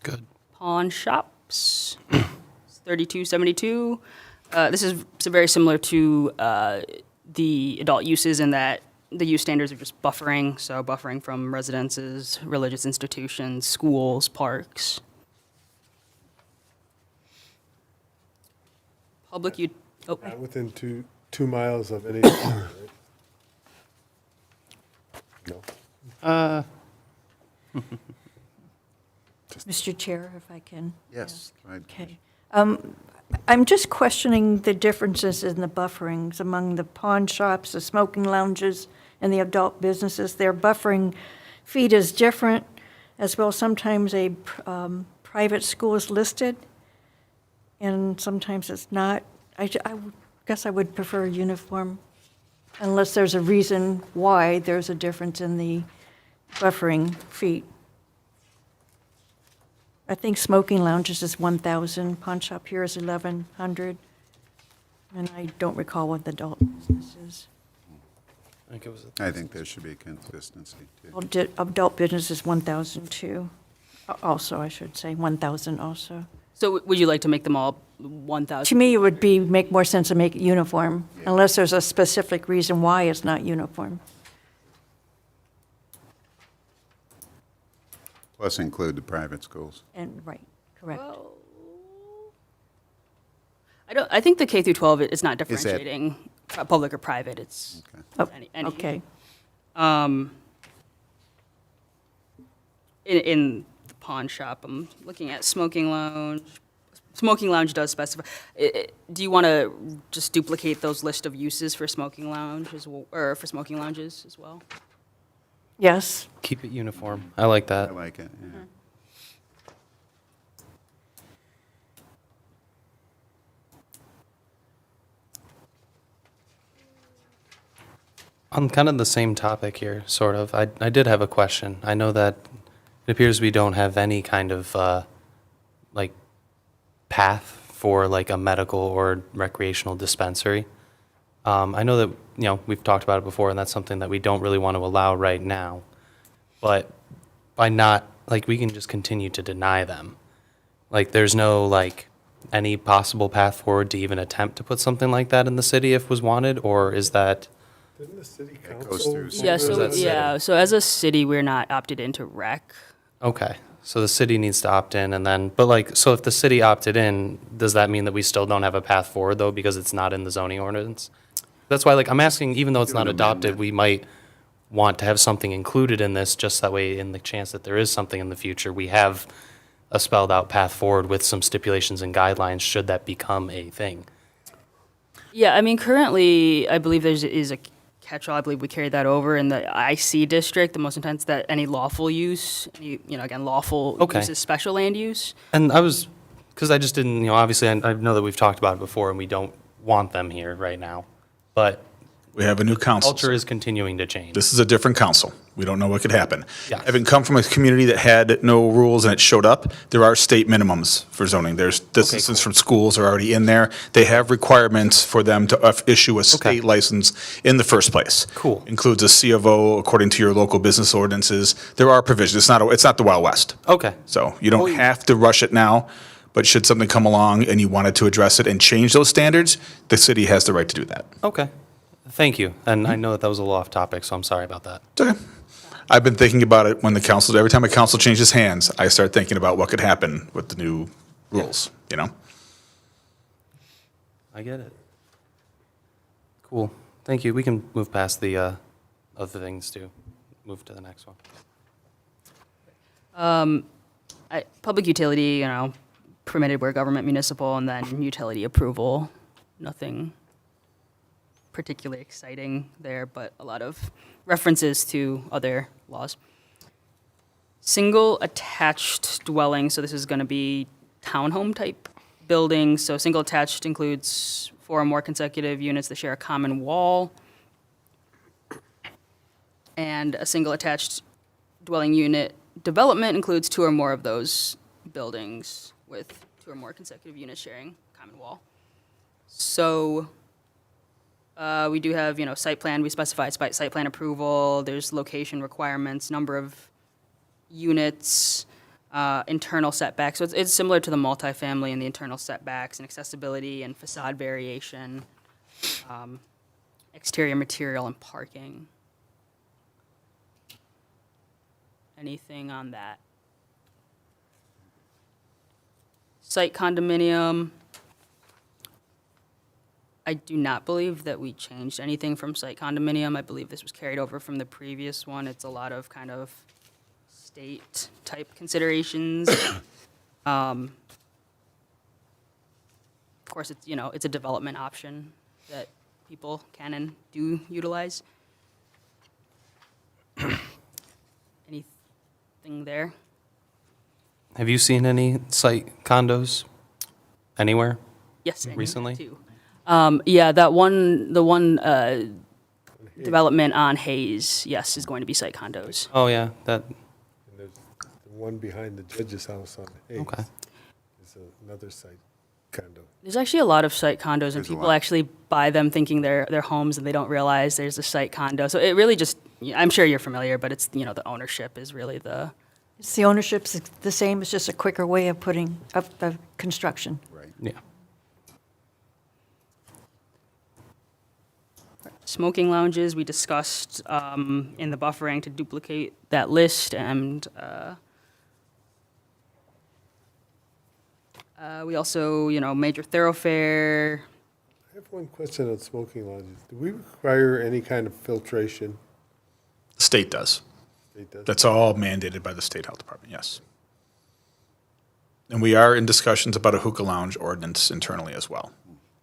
Good. Pawn shops, 3272. This is very similar to the adult uses in that the use standards are just buffering, so buffering from residences, religious institutions, schools, parks. Public, Not within 2 miles of any, right? No. Mr. Chair, if I can. Yes. go ahead. Okay. I'm just questioning the differences in the bufferings among the pawn shops, the smoking lounges, and the adult businesses. Their buffering feet is different, as well. Sometimes a private school is listed, and sometimes it's not. I guess I would prefer uniform, unless there's a reason why there's a difference in the buffering feet. I think smoking lounges is 1,000, pawn shop here is 1,100, and I don't recall what the adult business is. I think there should be consistency, too. Adult business is 1,000 too, also, I should say, 1,000 also. So would you like to make them all 1,000? To me, it would make more sense to make it uniform, unless there's a specific reason why it's not uniform. Plus include the private schools. And, right, correct. I think the K through 12 is not Is that- differentiating public or private. It's Okay. Oh, any. okay. In the pawn shop, I'm looking at smoking lounge. Smoking lounge does specify. Do you want to just duplicate those list of uses for smoking lounge or for smoking lounges as well? Yes, Keep it uniform. I like I that. like it, yeah. On kind of the same topic here, sort of, I did have a question. I know that it appears we don't have any kind of, like, path for, like, a medical or recreational dispensary. I know that, we've talked about it before, and that's something that we don't really want to allow right now. But by not, like, we can just continue to deny them. Like, there's no, like, any possible path forward to even attempt to put something like that in the city if was wanted, or is that... Didn't the city That goes council? through Yeah, so- so, that so as a city, we're not opted into rec. Okay, so the city needs to opt in, and then, but like, so if the city opted in, does that mean that we still don't have a path forward, though, because it's not in the zoning ordinance? That's why, like, I'm asking, even though it's Do not an adopted, amendment. we might want to have something included in this, just that way, in the chance that there is something in the future, we have a spelled-out path forward with some stipulations and guidelines, should that become a thing. Yeah, I mean, currently, I believe is a catch-all. I believe we carried that over in the IC district, the most intense, that any lawful use, again, lawful Okay. use is special land use. And I was, because I just didn't, obviously, I know that we've talked about it before, and we don't want them here right now, but We have a new council. culture is continuing to change. This is a different council. We don't know what could happen. Yes. Having come from a community that had no rules and it showed up, there are state minimums for zoning. There's distances from schools are already in there. They have requirements for them to issue a state license in the first place. Cool. Includes a C of O according to your local business ordinances. There are provisions. It's not the Wild West. Okay. So you don't have to rush it now, but should something come along and you wanted to address it and change those standards, the city has the right to do that. Okay. Thank you. And I know that was a little off topic, so I'm sorry about that. It's okay. I've been thinking about it when every time a council changes hands, I start thinking about what could happen with the new rules, I get it. Cool. Thank you. We can move past the other things to move to the next one. Public utility, permitted where government, municipal, and then utility approval. Nothing particularly exciting there, but a lot of references to other laws. Single attached dwelling, so this is going to be townhome type buildings. So single attached includes 4 or more consecutive units that share a common wall. And a single attached dwelling unit development includes 2 or more of those buildings with 2 or more consecutive units sharing a common wall. So we do have, site plan, we specified site plan approval, there's location requirements, number of units, internal setbacks. So it's similar to the multifamily and the internal setbacks and accessibility and facade variation, exterior material and parking. Anything on that? Site condominium. I do not believe that we changed anything from site condominium. I believe this was carried over from the previous one. It's a lot of kind of state-type considerations. Of course, it's a development option that people can and do utilize. Anything there? Have you seen any site condos anywhere? Yes, and Recently? too. Yeah, the one development on Hayes, yes, is going to be site condos. Oh, yeah, that, And there's the one behind the judge's house on Hayes. okay. Is another site condo. There's actually a lot of site condos, and There's a people lot. actually buy them thinking they're homes, and they don't realize there's a site condo. So it really just, I'm sure you're familiar, but it's, the ownership is really the, It's the ownership's the same, it's just a quicker way of putting up the construction. Right. Yeah. smoking lounges, we discussed in the buffering to duplicate that list, and we also, major thoroughfare. I have one question on smoking lounges. Do we require any kind of filtration? The state does. State does? That's all mandated by the state health department, yes. And we are in discussions about a hookah lounge ordinance internally as well,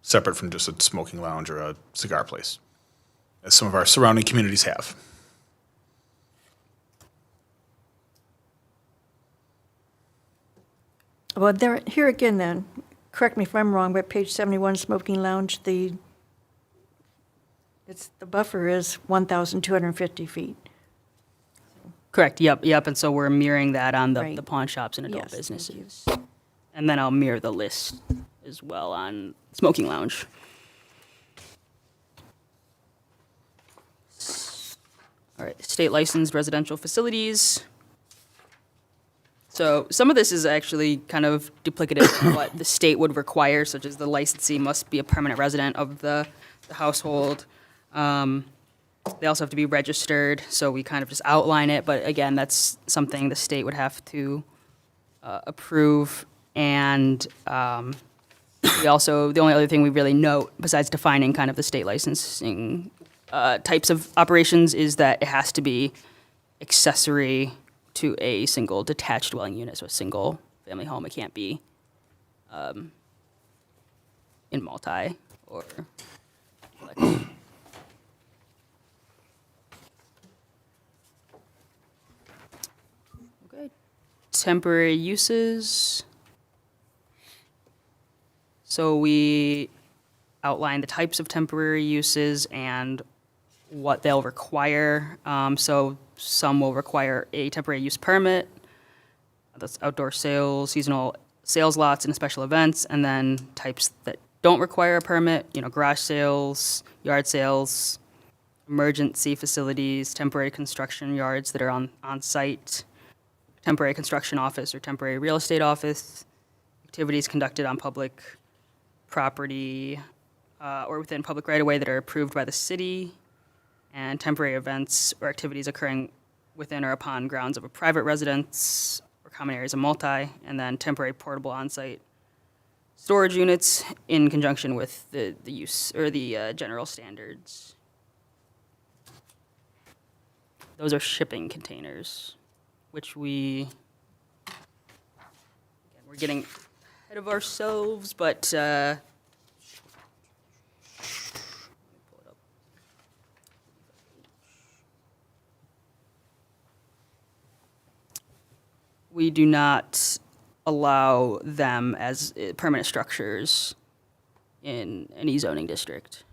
separate from just a smoking lounge or a cigar place, as some of our surrounding communities have. Well, there, here again then, correct me if I'm wrong, but page 71, smoking lounge, the buffer is 1,250 feet. Correct, yep, and so we're mirroring that on Right. the pawn shops and adult Yes, thank you. businesses. And then I'll mirror the list as well on smoking lounge. All right, state licensed residential facilities. So some of this is actually kind of duplicative of what the state would require, such as the licensee must be a permanent resident of the household. They also have to be registered, so we kind of just outline it, but again, that's something the state would have to approve. And we also, the only other thing we really note, besides defining kind of the state licensing types of operations, is that it has to be accessory to a single detached dwelling unit, so a single family home. It can't be in multi or. Okay. Temporary uses. So we outline the types of temporary uses and what they'll require. So some will require a temporary use permit. That's outdoor sales, seasonal sales lots, and special events. And then types that don't require a permit, garage sales, yard sales, emergency facilities, temporary construction yards that are on site, temporary construction office or temporary real estate office, activities conducted on public property or within public right-of-way that are approved by the city, and temporary events or activities occurring within or upon grounds of a private residence or common areas of multi, and then temporary portable on-site storage units in conjunction with the use or the general standards. Those are shipping containers, which again, we're getting ahead of ourselves, but we do not allow them as permanent structures in any zoning district.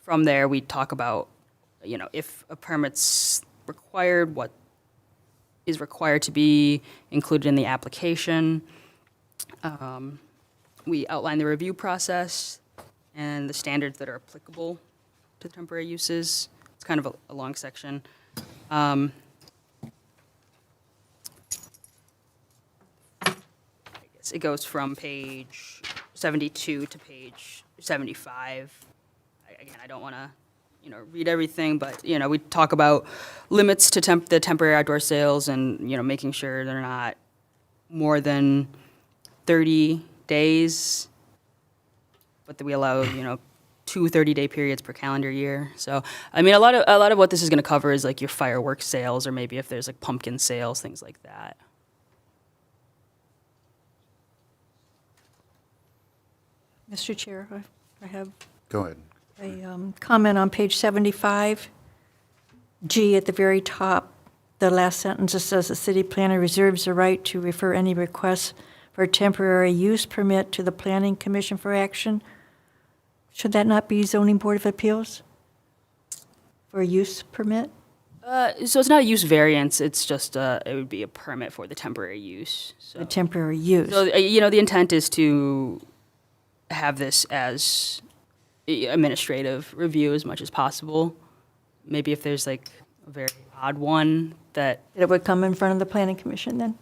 From there, we talk about, if a permit's required, what is required to be included in the application. We outline the review process and the standards that are applicable to temporary uses. It's kind of a long section. I guess it goes from page 72 to page 75. Again, I don't want to, read everything, but, we talk about limits to the temporary outdoor sales and, making sure they're not more than 30 days, but that we allow, 2 30-day periods per calendar year. So, I mean, a lot of what this is going to cover is like your fireworks sales, or maybe if there's like pumpkin sales, things like that. Mr. Chair, I have Go ahead. a comment on page 75. G at the very top, the last sentence, it says the city planner reserves the right to refer any requests for a temporary use permit to the planning commission for action. Should that not be zoning board of appeals? For a use permit? So it's not a use variance, it's just, it would be a permit for the temporary use. The temporary use? So, the intent is to have this as administrative review as much as possible. Maybe if there's like a very odd one that, It would come in front of the planning commission then?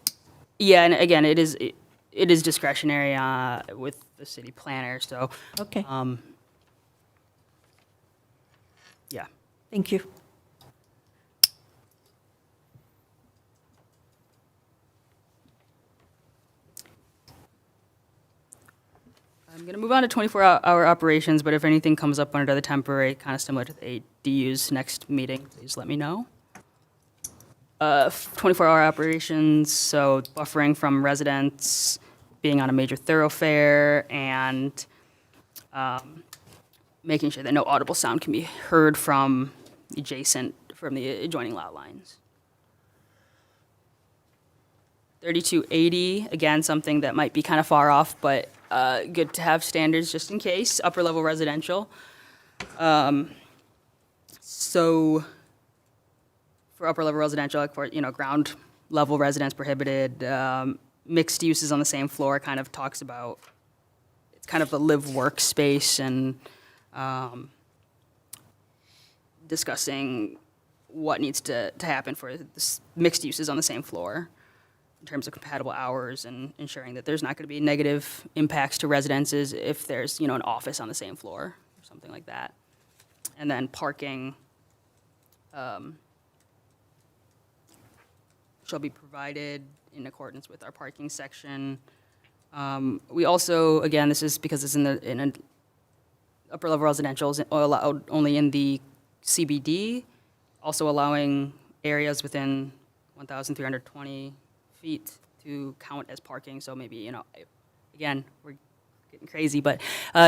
yeah, and again, it is discretionary with the city planner, so, Okay, yeah. thank you. I'm going to move on to 24-hour operations, but if anything comes up under the temporary, kind of similar to the ADU's next meeting, please let me know. 24-hour operations, so buffering from residents, being on a major thoroughfare, and making sure that no audible sound can be heard from the adjoining lot lines. 3280, again, something that might be kind of far off, but good to have standards just in case, upper level residential. So for upper level residential, like for, ground level residence prohibited, mixed uses on the same floor kind of talks about, it's kind of a live workspace and discussing what needs to happen for this mixed uses on the same floor in terms of compatible hours and ensuring that there's not going to be negative impacts to residences if there's, an office on the same floor or something like that. And then parking shall be provided in accordance with our parking section. We also, again, this is because it's in an upper level residential, is allowed only in the CBD, also allowing areas within 1,320 feet to count as parking. So maybe, again, we're getting crazy, but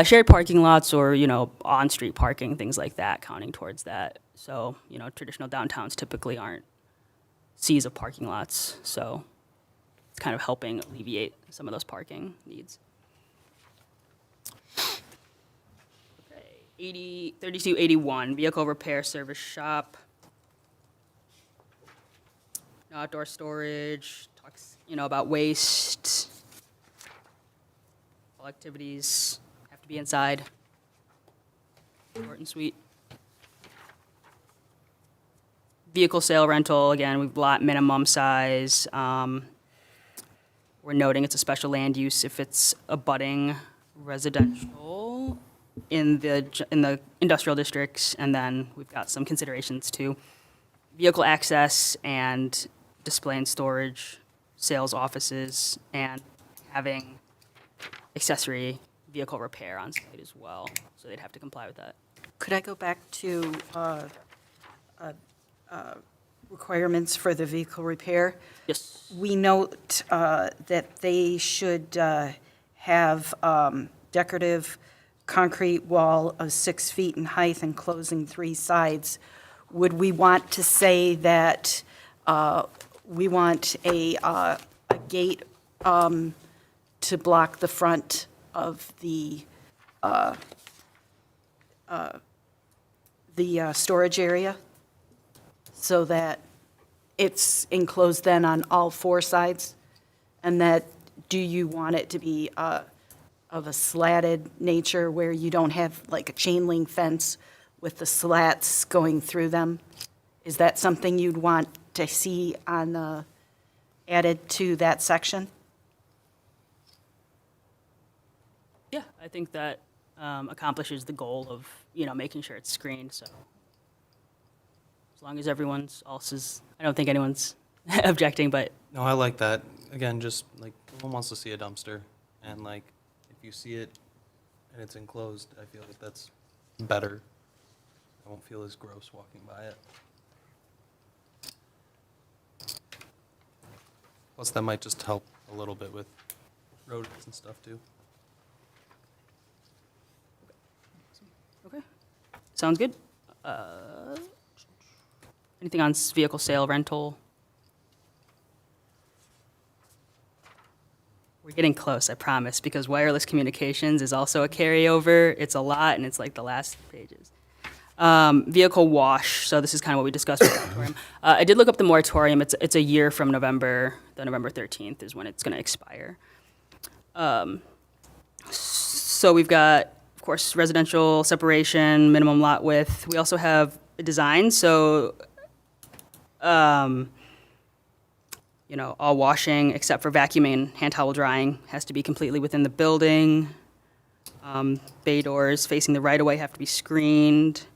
shared parking lots or, on-street parking, things like that, counting towards that. So, traditional downtowns typically aren't seas of parking lots. So it's kind of helping alleviate some of those parking needs. Okay, 3281, vehicle repair service shop. No outdoor storage, talks, about waste. All activities have to be inside. Short and sweet. Vehicle sale rental, again, we've lot minimum size. We're noting it's a special land use if it's abutting residential in the industrial districts, and then we've got some considerations too. Vehicle access and display and storage, sales offices, and having accessory vehicle repair on site as well. So they'd have to comply with that. Could I go back to requirements for the vehicle repair? Yes. We note that they should have decorative concrete wall of 6 feet in height enclosing 3 sides would we want to say that we want a gate to block the front of the storage area, so that it's enclosed then on all four sides? And that, do you want it to be of a slatted nature where you don't have like a chain link fence with the slats going through them? Is that something you'd want to see on the, added to that section? Yeah, I think that accomplishes the goal of, making sure it's screened, so. As long as else is, I don't think anyone's objecting, but No, I like that. Again, just like, no one wants to see a dumpster, and like, if you see it and it's enclosed, I feel like that's better. I won't feel as gross walking by it. Plus, that might just help a little bit with rodents and stuff too. okay. Sounds good. Anything on vehicle sale, rental? We're getting close, I promise, because wireless communications is also a carryover. It's a lot, and it's like the last pages. Vehicle wash, so this is kind of what we discussed with the moratorium. I did look up the moratorium. It's a year from November 13th is when it's going to expire. So we've got, of course, residential separation, minimum lot width. We also have a design, so all washing except for vacuuming and hand towel drying has to be completely within the building. Bay doors facing the right-of-way have to be screened.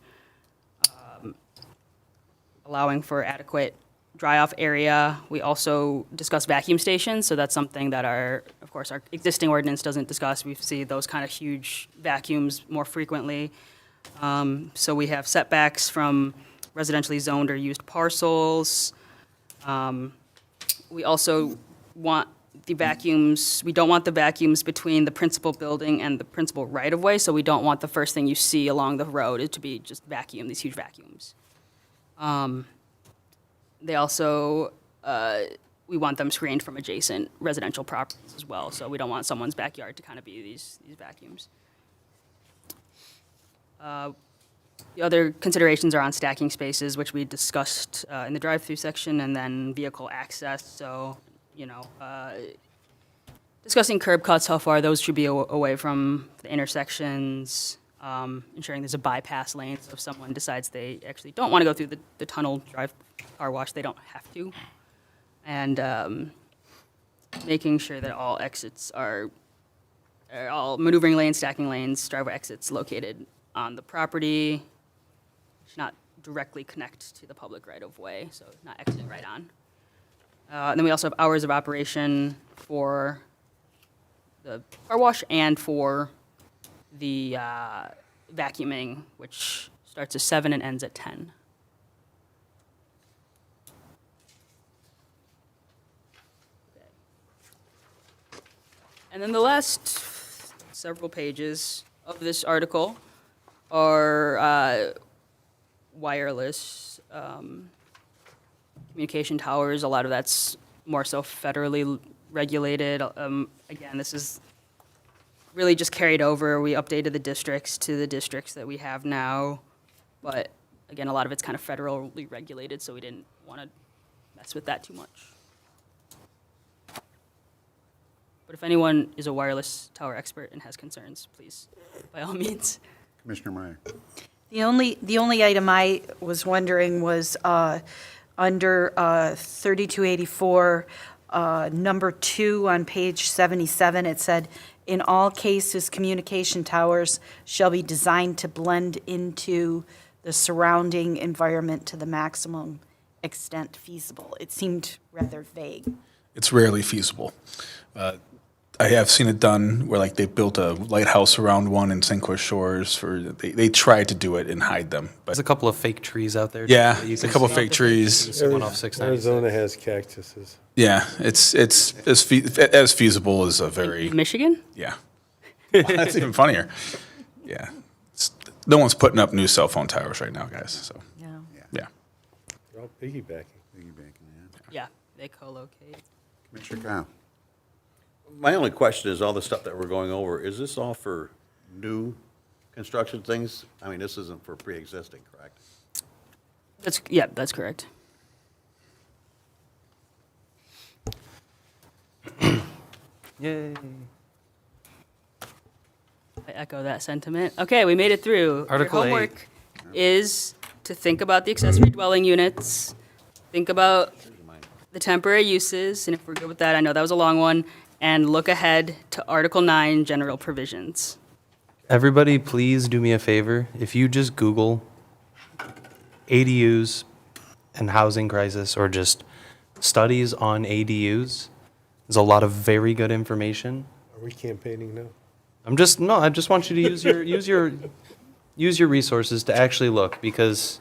Allowing for adequate dry-off area. We also discuss vacuum stations, so that's something that our existing ordinance doesn't discuss. We see those kind of huge vacuums more frequently. So we have setbacks from residentially zoned or used parcels. We also want the vacuums, we don't want the vacuums between the principal building and the principal right-of-way, so we don't want the first thing you see along the road to be just vacuum, these huge vacuums. They also, we want them screened from adjacent residential properties as well, so we don't want someone's backyard to kind of be these vacuums. The other considerations are on stacking spaces, which we discussed in the drive-through section, and then vehicle access. So, discussing curb cuts, how far those should be away from the intersections, ensuring there's a bypass lane, so if someone decides they actually don't want to go through the tunnel car wash, they don't have to. And making sure that all exits are all maneuvering lanes, stacking lanes, driveway exits located on the property, should not directly connect to the public right-of-way, so not exiting right on. And then we also have hours of operation for the car wash and for the vacuuming, which starts at 7 and ends at 10. And then the last several pages of this article are wireless communication towers. A lot of that's more so federally regulated. Again, this is really just carried over. We updated the districts to the districts that we have now. But again, a lot of it's kind of federally regulated, so we didn't want to mess with that too much. But if anyone is a wireless tower expert and has concerns, please, by all means. Commissioner Meyer. The only item I was wondering was under 3284, number 2 on page 77, it said, "In all cases, communication towers shall be designed to blend into the surrounding environment to the maximum extent feasible." It seemed rather vague. It's rarely feasible. I have seen it done where like they built a lighthouse around one in St. Clair Shores. They tried to do it and hide them, but There's a couple of fake trees out there. yeah, that you it's a can couple see. fake trees. There's one off 696. Arizona has cactuses. Yeah, it's as feasible as a very Michigan? yeah. Well, that's even funnier. Yeah, no one's putting up new cell phone towers right now, guys. So Yeah. yeah. Oh, piggybacking. Yeah, they co-locate. Commissioner Kyle? My only question is, all the stuff that we're going over, is this all for new construction things? I mean, this isn't for pre-existing, correct? Yeah, that's correct. Yay. I echo that sentiment. Okay, we made it through. Article Your 8. homework is to think about the accessory dwelling units, think about the temporary uses, and if we're good with that, I know that was a long one, and look ahead to Article 9, general provisions. Everybody, please do me a favor. If you just Google ADUs and housing crisis, or just studies on ADUs, there's a lot of very good information. Are we campaigning now? I just want you to use your resources to actually look, because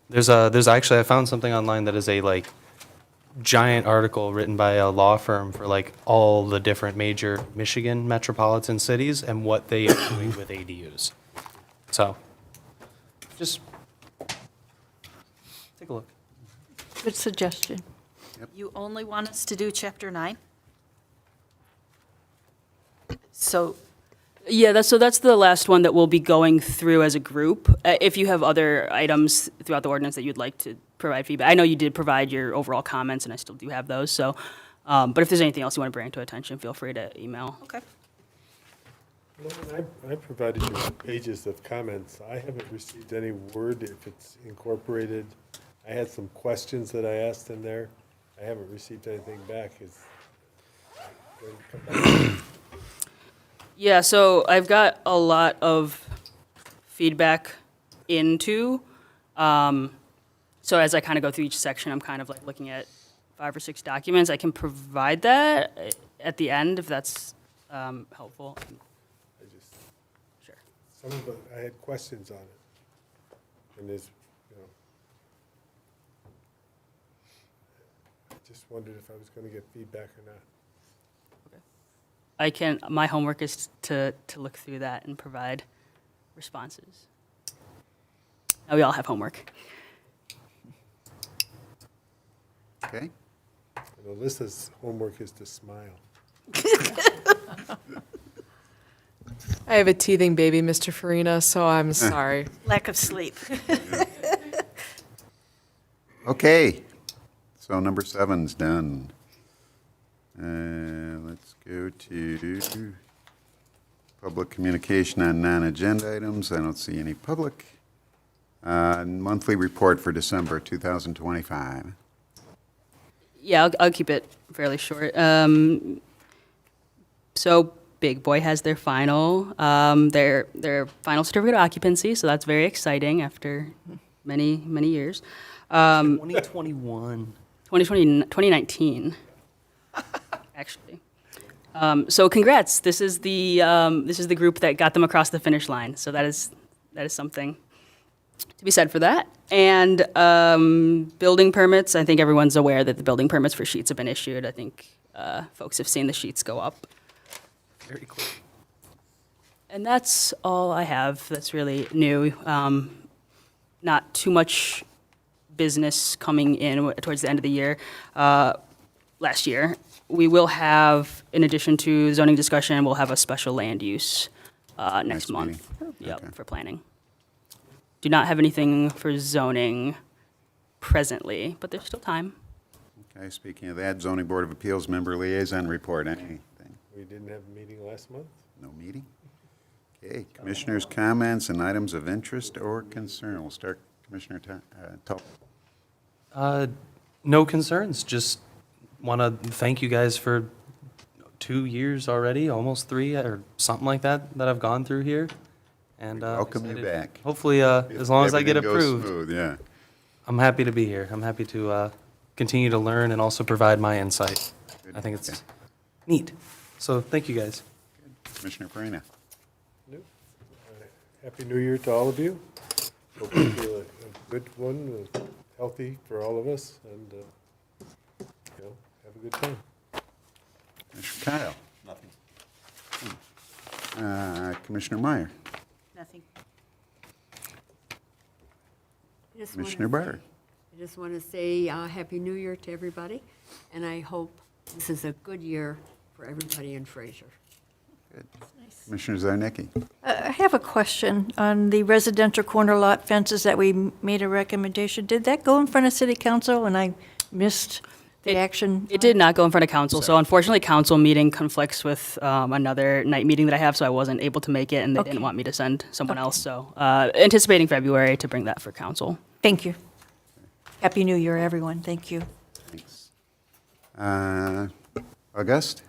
there's actually, I found something online that is a like giant article written by a law firm for like all the different major Michigan metropolitan cities and what they are doing with ADUs. So, just take a look. Good suggestion. You only want us to do chapter 9? So, Yeah, that's the last one that we'll be going through as a group. If you have other items throughout the ordinance that you'd like to provide feedback, I know you did provide your overall comments, and I still do have those, so, but if there's anything else you want to bring to attention, feel free to email. okay. Well, I provided you with pages of comments. I haven't received any word if it's incorporated. I had some questions that I asked in there. I haven't received anything back. Is going to come back? Yeah, so I've got a lot of feedback into, so as I kind of go through each section, I'm kind of like looking at 5 or 6 documents. I can provide that at the end if that's helpful. I just, Sure. some of it, I had questions on it. And there's, I just wondered if I was going to get feedback or not. My homework is to look through that and provide responses. Now, we all have homework. Okay. And Alyssa's homework is to smile. I have a teething baby, Mr. Farina, so I'm sorry. Lack of sleep. Okay, so number 7's done. Let's go to public communication on non-agenda items. I don't see any public. Monthly report for December 2025. Yeah, I'll keep it fairly short. So Big Boy has their final final certificate of occupancy, so that's very exciting after many years. 2021. 2019, actually. So congrats. This is the group that got them across the finish line. So that is something to be said for that. And building permits. I think everyone's aware that the building permits for sheets have been issued. I think folks have seen the sheets go up. Very cool. And that's all I have. That's really new. Not too much business coming in towards the end of the year. Last year, we will have, in addition to zoning discussion, we'll have a special land use next Next month. meeting. Yep, Okay. for planning. Do not have anything for zoning presently, but there's still time. Okay, speaking of that, zoning board of appeals member liaison report, anything? We didn't have a meeting last month? No meeting? Okay, commissioners' comments and items of interest or concern. We'll start Commissioner Tull. No concerns. Just want to thank you guys for 2 years already, almost 3 or something like that I've gone through here. And Welcome you excited. back. Hopefully, as long as I get Everything goes approved, smooth, yeah. I'm happy to be here. I'm happy to continue to learn and also provide my insight. I think it's Okay. neat. So thank you guys. Commissioner Farina. Nope. Happy New Year to all of you. Hope you feel a good one, healthy for all of us, and, have a good time. Commissioner Kyle. Nothing. Commissioner Meyer. Nothing. I just wanna Commissioner Barr. I I just want to say Happy New Year to everybody, and I hope this is a good year for everybody in Fraser. Commissioner Zarnicki. I have a question on the residential corner lot fences that we made a recommendation. Did that go in front of city council and I missed the action? It did not go in front of council, so unfortunately, council meeting conflicts with another night meeting that I have, so I wasn't able to make it, and they didn't Okay. want me to send someone else, so anticipating February to bring that for council. Thank you. Happy New Year, everyone. Thank you. Thanks. August,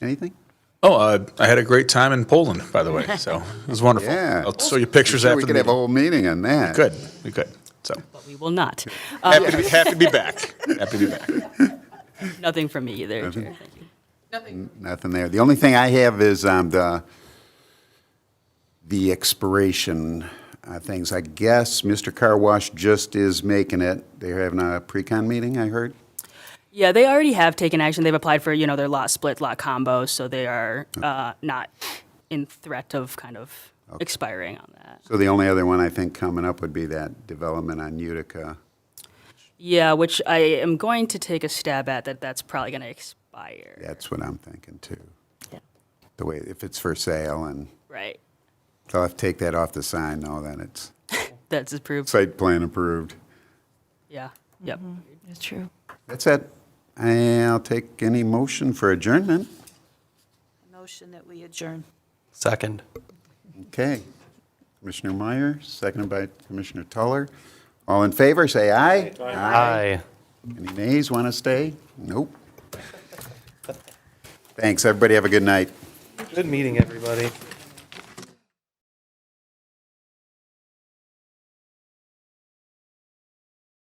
anything? Oh, I had a great time in Poland, by the way, so it was wonderful. Yeah. I'll show you pictures I'm sure after we the could have a meeting. whole meeting on that. We could, so. But we will not. Happy to be back. Happy to be back. Nothing from me either. Nothing? Chair. Thank you. Nothing there. The only thing I have is the expiration things. I guess Mr. Car Wash just is making it. They're having a pre-con meeting, I heard. Yeah, they already have taken action. They've applied for, their lot split, lot combos, so they are not in threat of kind of expiring on that. So the only other one I think coming up would be that development on Utica. Yeah, which I am going to take a stab at that's probably going to expire. That's what I'm thinking too. Yeah. The way, if it's for sale, and Right. so I'll have to take that off the sign, no, then it's That's approved. site plan approved. Yeah. Yep. That's true. That's it. I'll take any motion for adjournment. Motion that we adjourn. Second. Okay. Commissioner Meyer, seconded by Commissioner Tuller. All in favor, say aye. Aye. Any nays, want to stay? Nope. Thanks, everybody, have a good night. Good meeting, everybody.